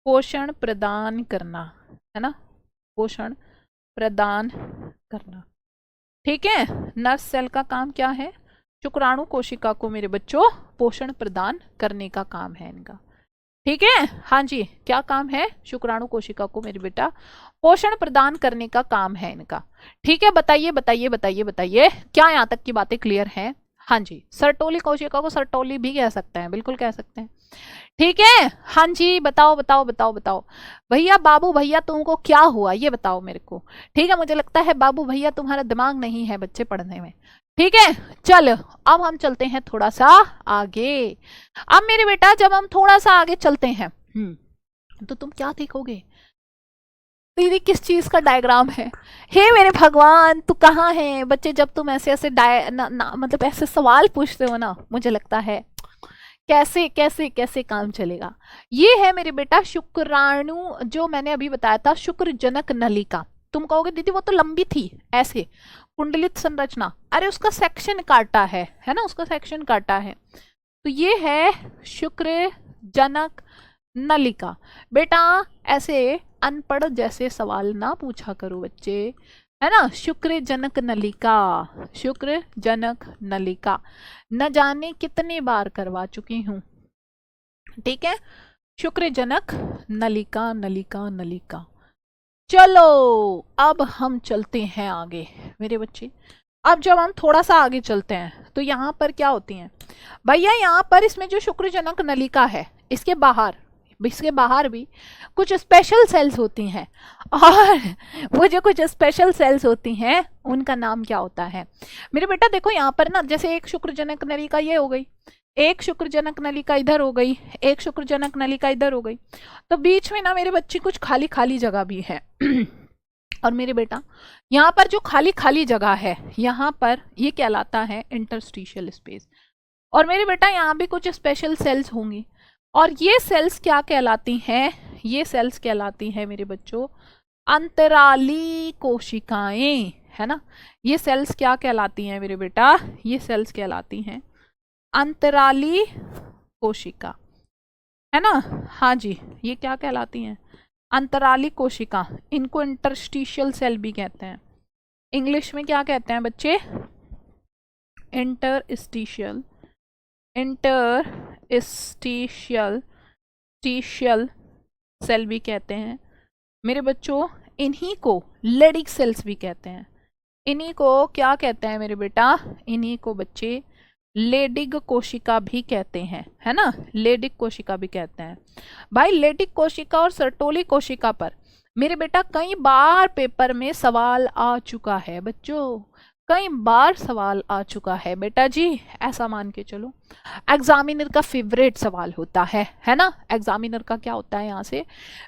पोषण प्रदान करना, है ना। पोषण प्रदान करना। ठीक है, नर्स सेल का काम क्या है? शुक्राणु कोशिका को मेरे बच्चों पोषण प्रदान करने का काम है इनका। ठीक है, हाँ जी, क्या काम है? शुक्राणु कोशिका को मेरे बेटा पोषण प्रदान करने का काम है इनका। ठीक है, बताइए बताइए बताइए बताइए, क्या यहाँ तक की बातें क्लियर हैं? हाँ जी, सर्टोली कोशिका को सर्टोली भी कह सकते हैं, बिल्कुल कह सकते हैं। ठीक है, हाँ जी, बताओ बताओ बताओ बताओ भैया, बाबू भैया तुमको क्या हुआ ये बताओ मेरे को। ठीक है, मुझे लगता है बाबू भैया तुम्हारा दिमाग नहीं है बच्चे पढ़ने में। ठीक है, चल अब हम चलते हैं थोड़ा सा आगे। अब मेरे बेटा जब हम थोड़ा सा आगे चलते हैं तो तुम क्या देखोगे? दीदी किस चीज का डायग्राम है? हे मेरे भगवान, तू कहाँ है? बच्चे जब तुम ऐसे ऐसे मतलब ऐसे सवाल पूछते हो ना, मुझे लगता है कैसे कैसे कैसे काम चलेगा। ये है मेरे बेटा शुक्राणु, जो मैंने अभी बताया था शुक्रजनक नलिका। तुम कहोगे दीदी वो तो लंबी थी ऐसे कुंडलित संरचना। अरे उसका सेक्शन काटा है ना, उसका सेक्शन काटा है। तो ये है शुक्रजनक नलिका। बेटा ऐसे अनपढ़ जैसे सवाल ना पूछा करो बच्चे, है ना। शुक्रजनक नलिका, शुक्रजनक नलिका न जाने कितने बार करवा चुकी हूं। ठीक है, शुक्रजनक नलिका नलिका नलिका। चलो अब हम चलते हैं आगे मेरे बच्चे। अब जब हम थोड़ा सा आगे चलते हैं तो यहाँ पर क्या होती हैं भैया? यहाँ पर इसमें जो शुक्रजनक नलिका है, इसके बाहर भी कुछ स्पेशल सेल्स होती हैं, और वो जो कुछ स्पेशल सेल्स होती हैं उनका नाम क्या होता है मेरे बेटा? देखो यहाँ पर ना, जैसे एक शुक्रजनक नलिका ये हो गई, एक शुक्रजनक नलिका इधर हो गई, एक शुक्रजनक नलिका इधर हो गई, तो बीच में ना मेरे बच्चे कुछ खाली खाली जगह भी है। और मेरे बेटा यहाँ पर जो खाली खाली जगह है, यहाँ पर ये कहलाता है इंटरस्टिशियल स्पेस। और मेरे बेटा यहाँ भी कुछ स्पेशल सेल्स होंगी, और ये सेल्स क्या कहलाती हैं? ये सेल्स कहलाती हैं मेरे बच्चों अंतराली कोशिकाएं, है ना। ये सेल्स क्या कहलाती हैं मेरे बेटा? ये सेल्स कहलाती हैं अंतराली कोशिका, है ना। हाँ जी, ये क्या कहलाती हैं? अंतराली कोशिका। इनको इंटरस्टिशियल सेल भी कहते हैं। इंग्लिश में क्या कहते हैं बच्चे? इंटरस्टिशियल, इंटरस्टिशियल सेल भी कहते हैं मेरे बच्चों। इन्हीं को लेडिक सेल्स भी कहते हैं। इन्हीं को क्या कहते हैं मेरे बेटा? इन्हीं को बच्चे लेडिक कोशिका भी कहते हैं, है ना। लेडिक कोशिका भी कहते हैं भाई। लेडिक कोशिका और सर्टोली कोशिका पर मेरे बेटा कई बार पेपर में सवाल आ चुका है बच्चों, कई बार सवाल आ चुका है बेटा जी। ऐसा मान के चलो एग्जामिनर का फेवरेट सवाल होता है ना। एग्जामिनर का क्या होता है यहाँ से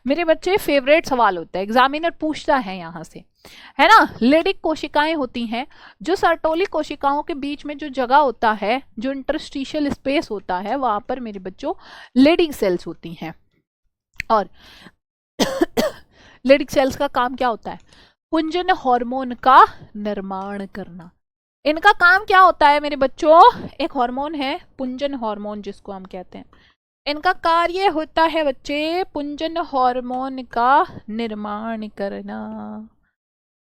मेरे बच्चे? फेवरेट सवाल होता है, एग्जामिनर पूछता है यहाँ से, है ना। लेडिक कोशिकाएं होती हैं जो सर्टोली कोशिकाओं के बीच में जो जगह होता है, जो इंटरस्टिशियल स्पेस होता है, वहां पर मेरे बच्चों लेडिक सेल्स होती हैं। और लेडिक सेल्स का काम क्या होता है? पुंजन हार्मोन का निर्माण करना। इनका काम क्या होता है मेरे बच्चों? एक हार्मोन है पुंजन हार्मोन जिसको हम कहते हैं। इनका कार्य होता है बच्चे पुंजन हार्मोन का निर्माण करना,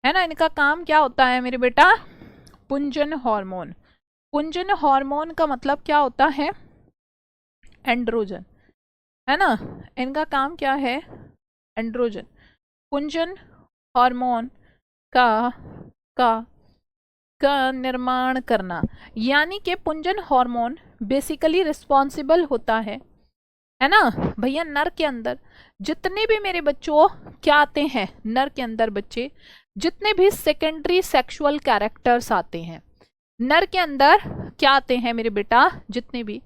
है ना। इनका काम क्या होता है मेरे बेटा? पुंजन हार्मोन। पुंजन हार्मोन का मतलब क्या होता है? एंड्रोजन, है ना। इनका काम क्या है? एंड्रोजन, पुंजन हार्मोन का निर्माण करना। यानी कि पुंजन हार्मोन बेसिकली रिस्पॉन्सिबल होता है ना भैया। नर के अंदर जितने भी मेरे बच्चों क्या आते हैं, नर के अंदर बच्चे जितने भी सेकेंडरी सेक्सुअल कैरेक्टर्स आते हैं, नर के अंदर क्या आते हैं मेरे बेटा? जितने भी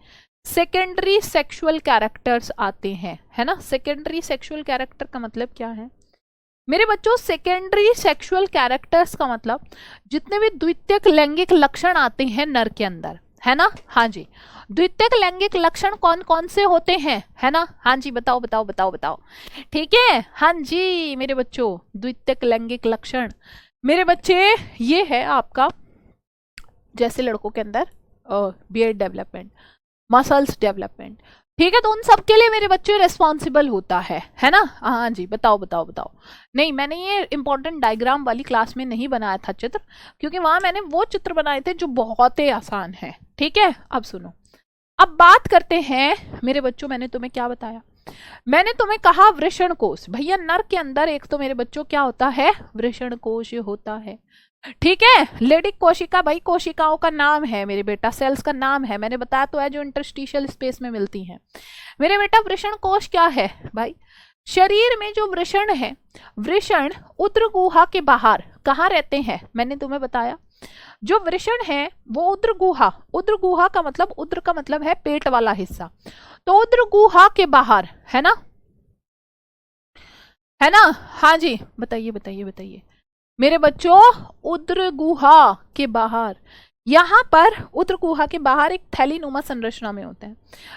सेकेंडरी सेक्सुअल कैरेक्टर्स आते हैं, है ना। सेकेंडरी सेक्सुअल कैरेक्टर का मतलब क्या है मेरे बच्चों? सेकेंडरी सेक्सुअल कैरेक्टर्स का मतलब जितने भी द्वितीयक लैंगिक लक्षण आते हैं नर के अंदर, है ना। हाँ जी, द्वितीयक लैंगिक लक्षण कौन कौन से होते हैं, है ना। हाँ जी, बताओ बताओ बताओ बताओ। ठीक है, हाँ जी मेरे बच्चों, द्वितीयक लैंगिक लक्षण मेरे बच्चे ये है आपका, जैसे लड़कों के अंदर बियर्ड डेवलपमेंट, मसल्स डेवलपमेंट, ठीक है। तो उन सब के लिए मेरे बच्चे रिस्पॉन्सिबल होता है ना। हाँ जी, बताओ बताओ बताओ। नहीं, मैंने ये इंपॉर्टेंट डायग्राम वाली क्लास में नहीं बनाया था चित्र, क्योंकि वहां मैंने वो चित्र बनाए थे जो बहुत ही आसान है। ठीक है, अब सुनो, अब बात करते हैं मेरे बच्चों। मैंने तुम्हें क्या बताया? मैंने तुम्हें कहा वृषण कोश। भैया नर के अंदर एक तो मेरे बच्चों क्या होता है? वृषण कोश होता है। ठीक है, लेडिक कोशिका भाई कोशिकाओं का नाम है मेरे बेटा, सेल्स का नाम है, मैंने बताया तो है, जो इंटरस्टिशियल स्पेस में मिलती हैं मेरे बेटा। वृषण कोश क्या है भाई? शरीर में जो वृषण है, वृषण उदर गुहा के बाहर कहाँ रहते हैं? मैंने तुम्हें बताया जो वृषण है वो उदर गुहा, उदर गुहा का मतलब, उदर का मतलब है पेट वाला हिस्सा, तो उदर गुहा के बाहर, है ना, है ना। हाँ जी, बताइए बताइए बताइए मेरे बच्चों। उदर गुहा के बाहर, यहाँ पर उदर गुहा के बाहर एक थैलीनुमा संरचना में होते हैं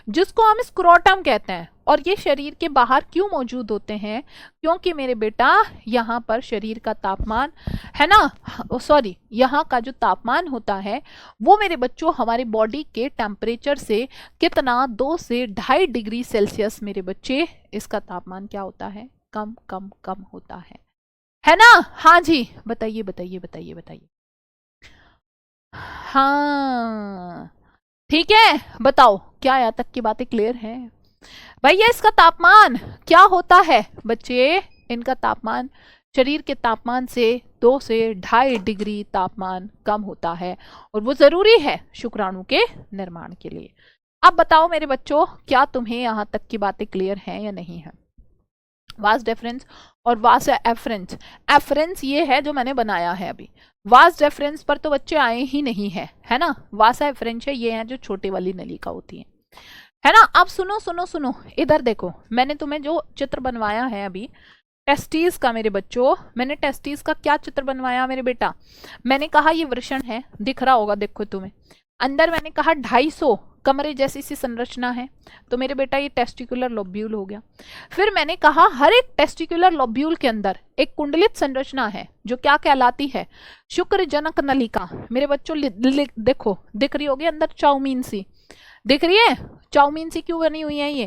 जिसको हम स्क्रोटम कहते हैं। और ये शरीर के बाहर क्यों मौजूद होते हैं? क्योंकि मेरे बेटा यहाँ पर शरीर का तापमान, है ना, सॉरी, यहाँ का जो तापमान होता है वो मेरे बच्चों हमारे बॉडी के टेम्परेचर से कितना, 2 से 2.5 डिग्री सेल्सियस मेरे बच्चे इसका तापमान क्या होता है? कम कम कम होता है ना। हाँ जी, बताइए बताइए बताइए बताइए। हाँ ठीक है, बताओ क्या यहाँ तक की बातें क्लियर हैं भैया? इसका तापमान क्या होता है बच्चे? इनका तापमान शरीर के तापमान से 2 से 2.5 डिग्री तापमान कम होता है, और वो जरूरी है शुक्राणु के निर्माण के लिए। अब बताओ मेरे बच्चों, क्या तुम्हें यहाँ तक की बातें क्लियर हैं या नहीं है? वास डेफरेंस और वास एफरेंस, एफरेंस ये है जो मैंने बनाया है अभी, वास डेफरेंस पर तो बच्चे आए ही नहीं है ना। वास एफरेंस ये है जो छोटी वाली नलिका होती है ना। अब सुनो सुनो सुनो, इधर देखो, मैंने तुम्हें जो चित्र बनवाया है अभी टेस्टीज का मेरे बच्चों, मैंने टेस्टीज का क्या चित्र बनवाया मेरे बेटा? मैंने कहा ये वृषण है, दिख रहा होगा देखो तुम्हें, अंदर मैंने कहा 250 कमरे जैसी सी संरचना है, तो मेरे बेटा ये टेस्टिकुलर लोब्यूल हो गया। फिर मैंने कहा हर एक टेस्टिकुलर लोब्यूल के अंदर एक कुंडलित संरचना है जो क्या कहलाती है, शुक्र जनक नलिका। मेरे बच्चों देखो दिख रही होगी अंदर चाउमीन सी, दिख रही है चाउमीन सी क्यों बनी हुई है ये,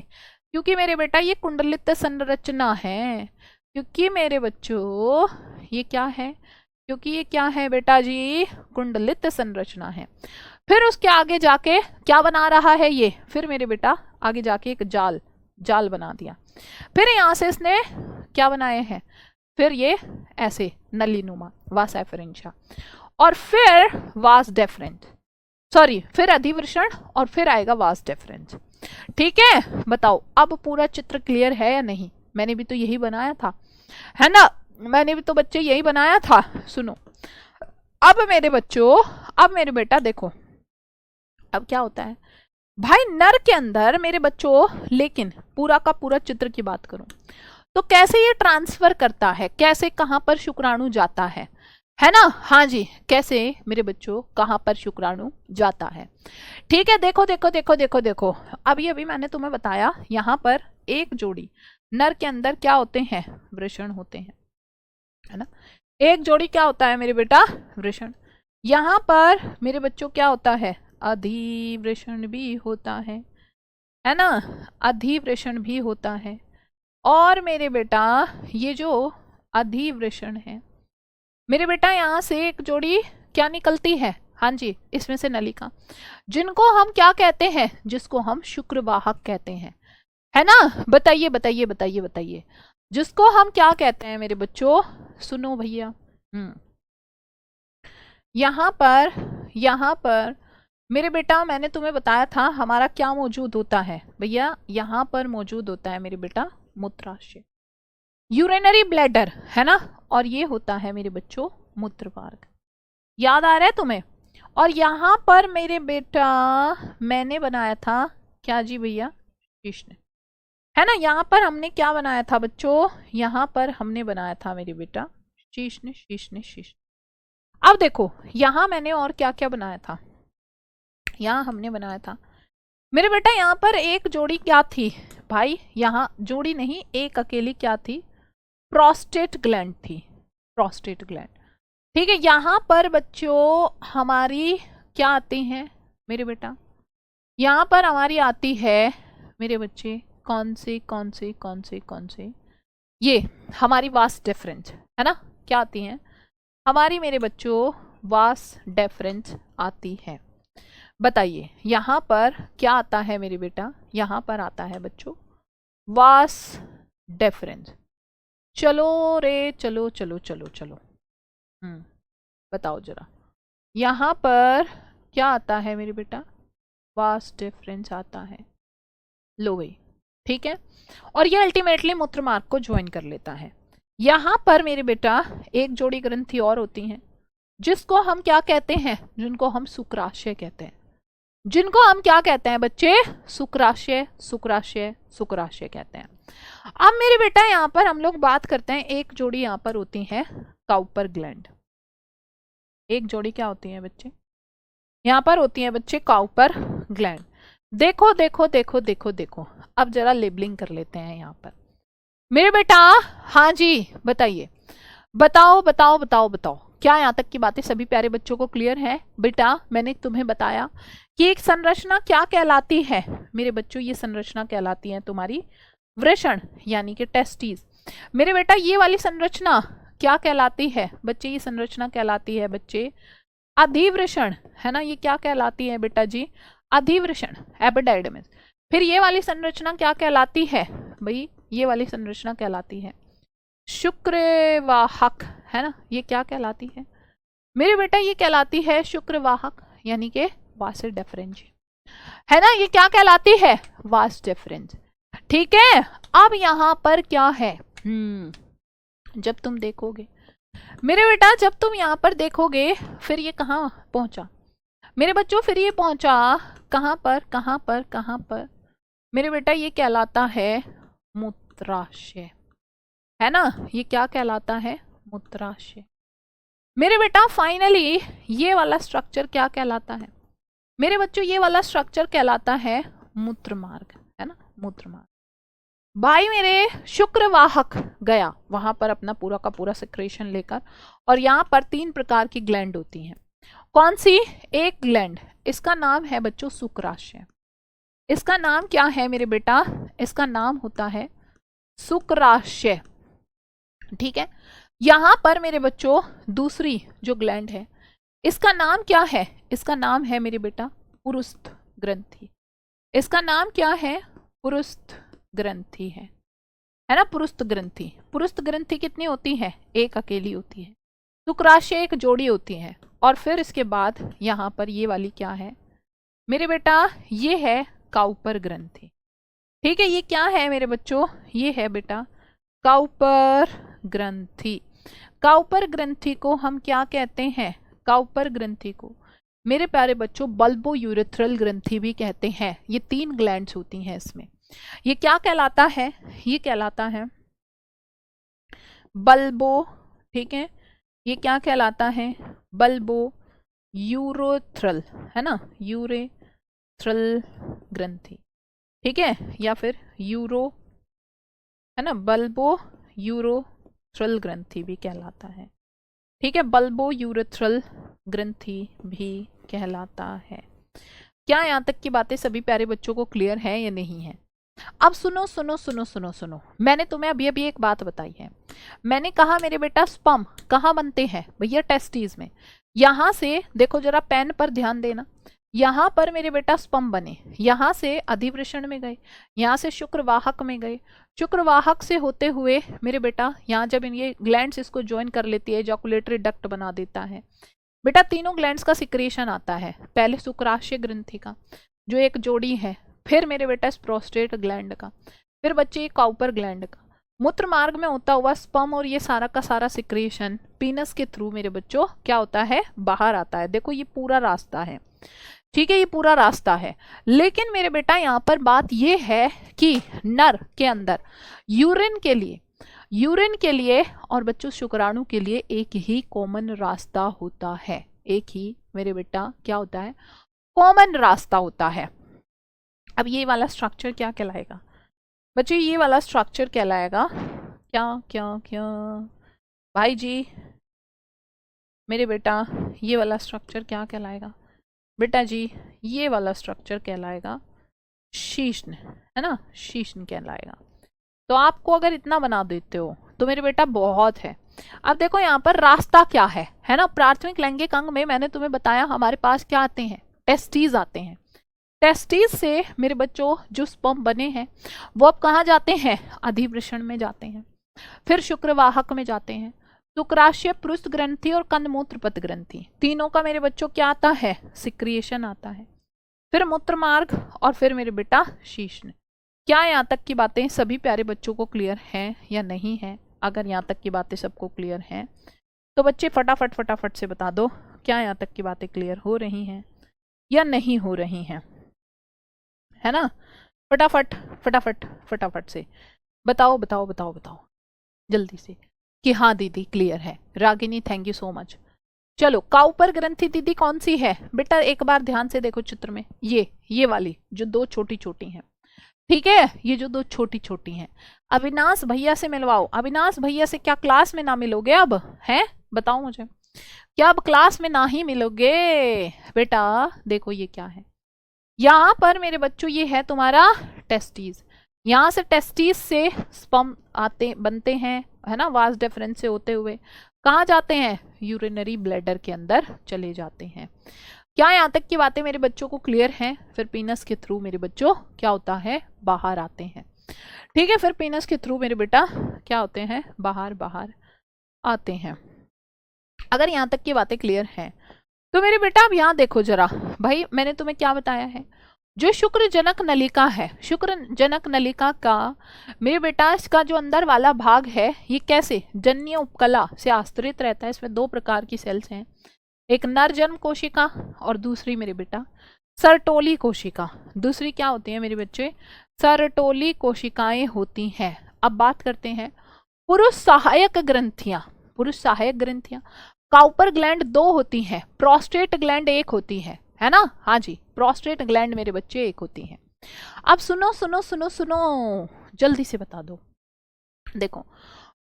क्योंकि मेरे बेटा ये कुंडलित संरचना है, क्योंकि मेरे बच्चों ये क्या है, क्योंकि ये क्या है बेटा जी, कुंडलित संरचना है। फिर उसके आगे जाके क्या बना रहा है ये, फिर मेरे बेटा आगे जाके एक जाल बना दिया। फिर यहाँ से इसने क्या बनाए हैं, फिर ये ऐसे नलीनुमा वास एफरेंशिया, और फिर वास डेफरेंस, सॉरी फिर अधिवृषण, और फिर आएगा वास डेफरेंस। ठीक है, बताओ अब पूरा चित्र क्लियर है या नहीं? मैंने भी तो यही बनाया था, है ना, मैंने भी तो बच्चे यही बनाया था। सुनो अब मेरे बच्चों, अब मेरे बेटा देखो अब क्या होता है भाई नर के अंदर मेरे बच्चों, लेकिन पूरा का पूरा चित्र की बात करूं तो कैसे ये ट्रांसफर करता है, कैसे कहां पर शुक्राणु जाता है ना, हाँ जी, कैसे मेरे बच्चों कहां पर शुक्राणु जाता है। ठीक है, देखो देखो देखो देखो देखो, अभी मैंने तुम्हें बताया यहां पर एक जोड़ी नर के अंदर क्या होते हैं, वृषण होते हैं, है ना, एक जोड़ी क्या होता है मेरे बेटा, वृषण। यहां पर मेरे बच्चों क्या होता है, अधिवृषण भी होता है ना, अधिवृषण भी होता है। और मेरे बेटा ये जो अधिवृषण है मेरे बेटा, यहां से एक जोड़ी क्या निकलती है, हाँ जी, इसमें से नलिका, जिनको हम क्या कहते हैं, जिसको हम शुक्रवाहक कहते हैं, है ना। बताइए बताइए बताइए बताइए, जिसको हम क्या कहते हैं मेरे बच्चों, सुनो भैया। यहाँ पर मेरे बेटा मैंने तुम्हें बताया था हमारा क्या मौजूद होता है भैया, यहाँ पर मौजूद होता है मेरे बेटा मूत्राशय, यूरिनरी ब्लैडर, है ना, और ये होता है मेरे बच्चों मूत्रमार्ग, याद आ रहा है तुम्हें। और यहाँ पर मेरे बेटा मैंने बनाया था क्या जी भैया, कृष्ण, है ना, यहाँ पर हमने क्या बनाया था बच्चों, यहाँ पर हमने बनाया था मेरे बेटा शीष्ण शीष्ण शीष्ण। अब देखो यहाँ मैंने और क्या क्या बनाया था, यहाँ हमने बनाया था मेरे बेटा, यहाँ पर एक जोड़ी क्या थी भाई, यहाँ जोड़ी नहीं एक अकेली क्या थी, प्रोस्टेट ग्लैंड थी, प्रोस्टेट ग्लैंड। ठीक है, यहाँ पर बच्चों हमारी क्या आती हैं मेरे बेटा, यहाँ पर हमारी आती है मेरे बच्चे कौन से ये हमारी वास डेफरेंस, है ना, क्या आती हैं हमारी मेरे बच्चों, वास डेफरेंस आती है। बताइए यहाँ पर क्या आता है मेरे बेटा, यहाँ पर आता है बच्चों वास डेफरेंस। चलो रे चलो चलो चलो चलो, बताओ जरा, यहाँ पर क्या आता है मेरे बेटा, वास डेफरेंस आता है, लो गई, ठीक है। और ये अल्टीमेटली मूत्रमार्ग को ज्वाइन कर लेता है। यहाँ पर मेरे बेटा एक जोड़ी ग्रंथि और होती हैं जिसको हम क्या कहते हैं, जिनको हम शुक्राशय कहते हैं, जिनको हम क्या कहते हैं बच्चे, शुक्राशय शुक्राशय शुक्राशय कहते हैं। अब मेरे बेटा यहाँ पर हम लोग बात करते हैं, एक जोड़ी यहाँ पर होती है काउपर ग्लैंड, एक जोड़ी क्या होती है बच्चे, यहाँ पर होती है बच्चे काउपर ग्लैंड। देखो देखो देखो देखो देखो, अब जरा लेबलिंग कर लेते हैं यहाँ पर मेरे बेटा, हाँ जी बताइए, बताओ बताओ बताओ बताओ, क्या यहाँ तक की बातें सभी प्यारे बच्चों को क्लियर है? बेटा मैंने तुम्हें बताया कि एक संरचना क्या कहलाती है मेरे बच्चों, ये संरचना कहलाती है तुम्हारी वृषण यानी कि टेस्टिस। मेरे बेटा ये वाली संरचना क्या कहलाती है बच्चे, ये संरचना कहलाती है बच्चे अधिवृषण, है ना, ये क्या कहलाती है बेटा जी, अधिवृषण एपिडाइडमिस। फिर ये वाली संरचना क्या कहलाती है भाई, ये वाली संरचना कहलाती है शुक्रवाहक, है ना, ये क्या कहलाती है मेरे बेटा, ये कहलाती है शुक्रवाहक यानी कि वास डेफरेंस, है ना, ये क्या कहलाती है, वास डेफरेंस। ठीक है, अब यहाँ पर क्या है, जब तुम देखोगे मेरे बेटा, जब तुम यहाँ पर देखोगे फिर ये कहाँ पहुंचा मेरे बच्चों, फिर ये पहुंचा कहाँ पर कहाँ पर कहाँ पर मेरे बेटा, ये कहलाता है मूत्राशय, है ना, ये क्या कहलाता है, मूत्राशय। मेरे बेटा फाइनली ये वाला स्ट्रक्चर क्या कहलाता है, मेरे बच्चों ये वाला स्ट्रक्चर कहलाता है मूत्र मार्ग, है ना, मूत्र मार्ग। भाई मेरे शुक्रवाहक गया वहां पर अपना पूरा का पूरा सिक्रेशन लेकर, और यहाँ पर 3 प्रकार की ग्लैंड होती हैं। कौन सी? एक ग्लैंड, इसका नाम है बच्चों शुक्राशय। इसका नाम क्या है मेरे बेटा? इसका नाम होता है शुक्राशय, ठीक है। यहां पर मेरे बच्चों दूसरी जो ग्लैंड है, इसका नाम क्या है? इसका नाम है मेरे बेटा पुरुस्थ ग्रंथि। इसका नाम क्या है? पुरुस्थ ग्रंथि है ना, पुरुस्थ ग्रंथि। पुरुस्थ ग्रंथि कितनी होती है? एक अकेली होती है। शुक्राशय एक जोड़ी होती है। और फिर इसके बाद यहाँ पर ये वाली क्या है मेरे बेटा? ये है काउपर ग्रंथि, ठीक है। ये क्या है मेरे बच्चों? ये है बेटा काउपर ग्रंथि। काउपर ग्रंथि को हम क्या कहते हैं? काउपर ग्रंथि को मेरे प्यारे बच्चों बल्बो यूरेथ्रल ग्रंथि भी कहते हैं। ये 3 ग्लैंड्स होती हैं इसमें। ये क्या कहलाता है? ये कहलाता है बल्बो, ठीक है। ये क्या कहलाता है? बल्बो यूरोथ्रल, है ना, यूरेथ्रल ग्रंथि, ठीक है, या फिर यूरो, है ना, बल्बो यूरोथ्रल ग्रंथि भी कहलाता है, ठीक है। बल्बो यूरेथ्रल ग्रंथि भी कहलाता है। क्या यहाँ तक की बातें सभी प्यारे बच्चों को क्लियर है या नहीं है? अब सुनो सुनो सुनो सुनो सुनो, मैंने तुम्हें अभी अभी एक बात बताई है। मैंने कहा मेरे बेटा स्पर्म कहाँ बनते हैं? भैया टेस्टीज में। यहां से देखो जरा, पेन पर ध्यान देना। यहां पर मेरे बेटा स्पर्म बने, यहां से अधिवृषण में गए, यहां से शुक्रवाहक में गए, शुक्रवाहक से होते हुए मेरे बेटा यहाँ जब ये ग्लैंड्स इसको ज्वाइन कर लेती है, एजाकुलेटरी डक्ट बना देता है बेटा, तीनों ग्लैंड्स का सिक्रेशन आता है। पहले शुक्राशय ग्रंथि का जो एक जोड़ी है, फिर मेरे बेटा प्रोस्टेट ग्लैंड का, फिर बच्चे काउपर ग्लैंड का। मूत्र मार्ग में होता हुआ स्पर्म और ये सारा का सारा सिक्रेशन पीनस के थ्रू मेरे बच्चों क्या होता है? बाहर आता है। देखो ये पूरा रास्ता है, ठीक है, ये पूरा रास्ता है। लेकिन मेरे बेटा यहाँ पर बात ये है कि नर के अंदर यूरिन के लिए और बच्चों शुक्राणु के लिए एक ही कॉमन रास्ता होता है। एक ही मेरे बेटा क्या होता है? कॉमन रास्ता होता है। अब ये वाला स्ट्रक्चर क्या कहलाएगा बच्चे? ये वाला स्ट्रक्चर कहलाएगा क्या क्या क्या भाई जी मेरे बेटा? ये वाला स्ट्रक्चर क्या कहलाएगा बेटा जी? ये वाला स्ट्रक्चर कहलाएगा शीर्ष्ण, है ना, शीर्ष्ण कहलाएगा। तो आपको अगर इतना बना देते हो तो मेरे बेटा बहुत है। अब देखो यहाँ पर रास्ता क्या है ना। प्राथमिक लैंगिक अंग में मैंने तुम्हें बताया हमारे पास क्या आते हैं? टेस्टीज आते हैं। टेस्टीज से मेरे बच्चों जो स्पर्म बने हैं वो अब कहाँ जाते हैं? अधिवृषण में जाते हैं, फिर शुक्रवाहक में जाते हैं, शुक्राशय, पुरुष ग्रंथि और कंदमूत्र पथ ग्रंथि, तीनों का मेरे बच्चों क्या आता है? सिक्रिएशन आता है। फिर मूत्र मार्ग और फिर मेरे बेटा शीर्ष्ण। क्या यहाँ तक की बातें सभी प्यारे बच्चों को क्लियर हैं या नहीं है? अगर यहाँ तक की बातें सबको क्लियर हैं तो बच्चे फटाफट फटाफट से बता दो, क्या यहाँ तक की बातें क्लियर हो रही हैं या नहीं हो रही हैं, है ना। फटाफट फटाफट फटाफट से बताओ बताओ बताओ बताओ जल्दी से कि हाँ दीदी क्लियर है। Ragini thank you so much. चलो काउपर ग्रंथि दीदी कौन सी है बेटा? एक बार ध्यान से देखो चित्र में, ये वाली जो 2 छोटी छोटी हैं, ठीक है, ये जो 2 छोटी छोटी हैं। अविनाश भैया से मिलवाओ। अविनाश भैया से क्या क्लास में ना मिलोगे अब? हैं बताओ मुझे, क्या अब क्लास में ना ही मिलोगे बेटा? देखो ये क्या है, यहाँ पर मेरे बच्चों ये है तुम्हारा टेस्टीज। यहाँ से टेस्टीज से स्पर्म आते बनते हैं, है ना, वास डिफरेंस से होते हुए कहाँ जाते हैं? यूरिनरी ब्लैडर के अंदर चले जाते हैं। क्या यहाँ तक की बातें मेरे बच्चों को क्लियर हैं? फिर पीनस के थ्रू मेरे बच्चों क्या होता है? बाहर आते हैं, ठीक है। फिर पीनस के थ्रू मेरे बेटा क्या होते हैं? बाहर आते हैं। अगर यहाँ तक की बातें क्लियर हैं तो मेरे बेटा अब यहाँ देखो जरा भाई, मैंने तुम्हें क्या बताया है? जो शुक्र जनक नलिका है, शुक्र जनक नलिका का मेरे बेटा इसका जो अंदर वाला भाग है ये कैसे? जन्य उपकला से आश्रित रहता है। इसमें 2 प्रकार की सेल्स हैं, एक नर जन्म कोशिका और दूसरी मेरे बेटा सरटोली कोशिका। दूसरी क्या होती है मेरे बच्चे? सरटोली कोशिकाएं होती हैं। अब बात करते हैं पुरुष सहायक ग्रंथियां। पुरुष सहायक ग्रंथियां काउपर ग्लैंड 2 होती हैं, प्रोस्टेट ग्लैंड 1 होती है। है ना। हाँ जी, प्रोस्टेट ग्लैंड मेरे बच्चे एक होती हैं। अब सुनो सुनो सुनो सुनो, जल्दी से बता दो। देखो,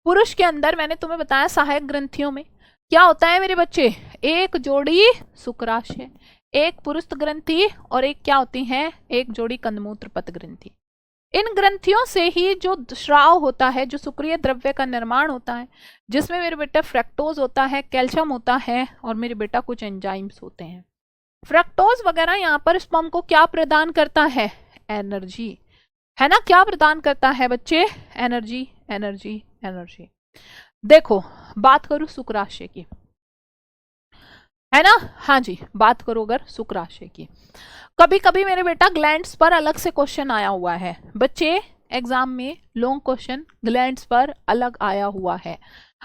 पुरुष के अंदर मैंने तुम्हें बताया सहायक ग्रंथियों में क्या होता है मेरे बच्चे, एक जोड़ी शुक्राशय, एक पुरुष ग्रंथि और एक क्या होती है, एक जोड़ी कंदमूत्र पथ ग्रंथि। इन ग्रंथियों से ही जो स्राव होता है, जो सुक्रिय द्रव्य का निर्माण होता है, जिसमें मेरे बेटा फ्रक्टोज होता है, कैल्शियम होता है और मेरे बेटा कुछ एंजाइम्स होते हैं। फ्रक्टोज वगैरह यहाँ पर स्पर्म को क्या प्रदान करता है, एनर्जी, है ना। क्या प्रदान करता है बच्चे, एनर्जी एनर्जी एनर्जी। देखो बात करूं शुक्राशय की, है ना। हाँ जी, बात करो अगर शुक्राशय की, कभी कभी मेरे बेटा ग्लैंड्स पर अलग से क्वेश्चन आया हुआ है बच्चे, एग्जाम में लॉन्ग क्वेश्चन ग्लैंड्स पर अलग आया हुआ है।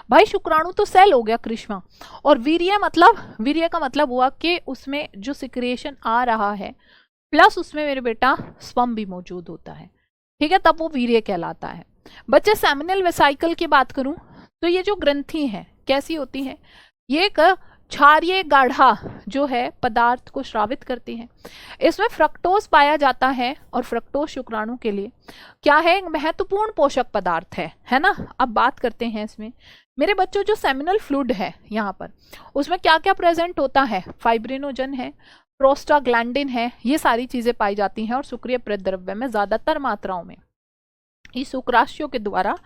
भाई शुक्राणु तो सेल हो गया कृष्णा, और वीर्य मतलब, वीर्य का मतलब हुआ कि उसमें जो सिक्रेशन आ रहा है प्लस उसमें मेरे बेटा स्पर्म भी मौजूद होता है, ठीक है, तब वो वीर्य कहलाता है। बच्चे सेमिनल वेसाइकल की बात करूं तो ये जो ग्रंथि है कैसी होती है, ये एक क्षारीय गाढ़ा जो है पदार्थ को स्रावित करती है। इसमें फ्रक्टोज पाया जाता है और फ्रक्टोज शुक्राणु के लिए क्या है, एक महत्वपूर्ण पोषक पदार्थ है ना। अब बात करते हैं इसमें मेरे बच्चों, जो सेमिनल फ्लूइड है यहाँ पर उसमें क्या क्या प्रेजेंट होता है, फाइब्रिनोजन है, प्रोस्टाग्लैंडिन है, ये सारी चीजें पाई जाती हैं और शुक्रिय प्रद्रव्य में ज्यादातर मात्राओं में ये शुक्राशयों के द्वारा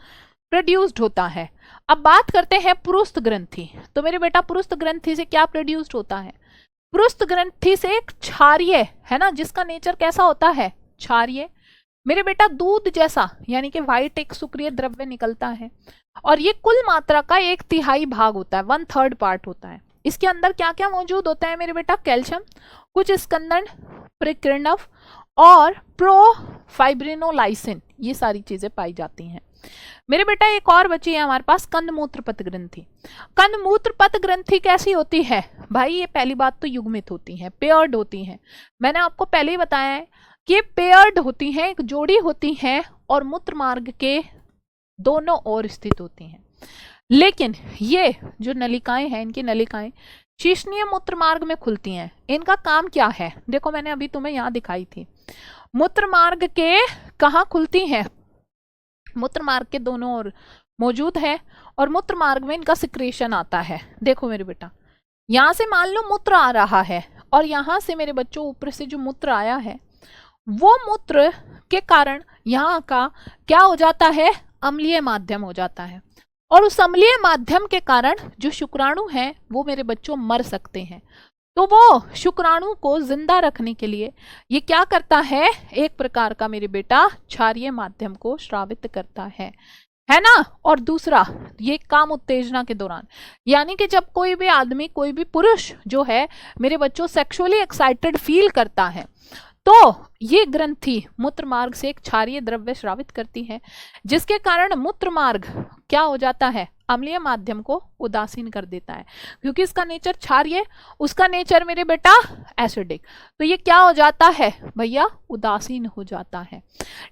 प्रोड्यूस्ड होता है। अब बात करते हैं पुरुष ग्रंथि, तो मेरे बेटा पुरुष ग्रंथि से क्या प्रोड्यूस्ड होता है, पुरुष ग्रंथि से एक क्षारीय, है ना, जिसका नेचर कैसा होता है, क्षारीय, मेरे बेटा दूध जैसा, यानी कि व्हाइट एक शुक्रिय द्रव्य निकलता है और ये कुल मात्रा का 1/3 भाग होता है, 1/3 पार्ट होता है। इसके अंदर क्या क्या मौजूद होता है मेरे बेटा, कैल्शियम, कुछ स्कंदन, प्रकीर्णव और प्रोफाइब्रिनोलाइसिन, ये सारी चीजें पाई जाती हैं। मेरे बेटा एक और बची है हमारे पास कंदमूत्र पथ ग्रंथि। कंदमूत्र पथ ग्रंथि कैसी होती है भाई, ये पहली बात तो युग्मित होती है, पेयर्ड होती है। मैंने आपको पहले ही बताया है कि ये पेयर्ड होती हैं, एक जोड़ी होती हैं और मूत्र मार्ग के दोनों ओर स्थित होती हैं। लेकिन ये जो नलिकाएं हैं, इनकी नलिकाएं शीर्षणीय मूत्र मार्ग में खुलती हैं। इनका काम क्या है, देखो मैंने अभी तुम्हें यहाँ दिखाई थी, मूत्र मार्ग के कहाँ खुलती हैं, मूत्र मार्ग के दोनों ओर मौजूद है और मूत्र मार्ग में इनका सिक्रेशन आता है। देखो मेरे बेटा, यहाँ से मान लो मूत्र आ रहा है और यहाँ से मेरे बच्चों ऊपर से जो मूत्र आया है वो मूत्र के कारण यहाँ का क्या हो जाता है, अम्लीय माध्यम हो जाता है और उस अम्लीय माध्यम के कारण जो शुक्राणु हैं वो मेरे बच्चों मर सकते हैं। तो वो शुक्राणु को जिंदा रखने के लिए ये क्या करता है, एक प्रकार का मेरे बेटा क्षारीय माध्यम को स्रावित करता है ना। और दूसरा ये काम उत्तेजना के दौरान, यानी कि जब कोई भी आदमी, कोई भी पुरुष जो है मेरे बच्चों सेक्सुअली एक्साइटेड फील करता है तो ये ग्रंथि मूत्र मार्ग से एक क्षारीय द्रव्य स्रावित करती है, जिसके कारण मूत्र मार्ग क्या हो जाता है, अम्लीय माध्यम को उदासीन कर देता है, क्योंकि इसका नेचर क्षारीय, उसका नेचर मेरे बेटा एसिडिक, तो ये क्या हो जाता है भैया, उदासीन हो जाता है,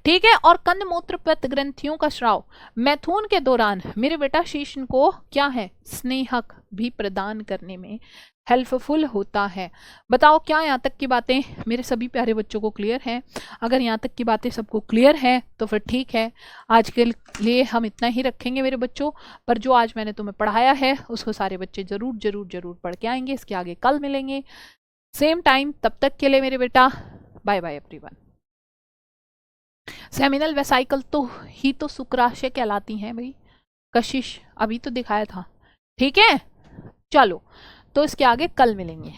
ठीक है। और कंदमूत्र पथ ग्रंथियों का स्राव मैथुन के दौरान मेरे बेटा शीशन को क्या है, स्नेहक भी प्रदान करने में हेल्पफुल होता है। बताओ क्या यहाँ तक की बातें मेरे सभी प्यारे बच्चों को क्लियर है? अगर यहाँ तक की बातें सबको क्लियर है तो फिर ठीक है, आज के लिए हम इतना ही रखेंगे मेरे बच्चों। पर जो आज मैंने तुम्हें पढ़ाया है उसको सारे बच्चे जरूर जरूर जरूर पढ़ के आएंगे। इसके आगे कल मिलेंगे सेम टाइम, तब तक के लिए मेरे बेटा bye bye everyone. Seminal vesicle तो ही तो शुक्राशय कहलाती हैं भाई, कशिश अभी तो दिखाया था, ठीक है। चलो तो इसके आगे कल मिलेंगे।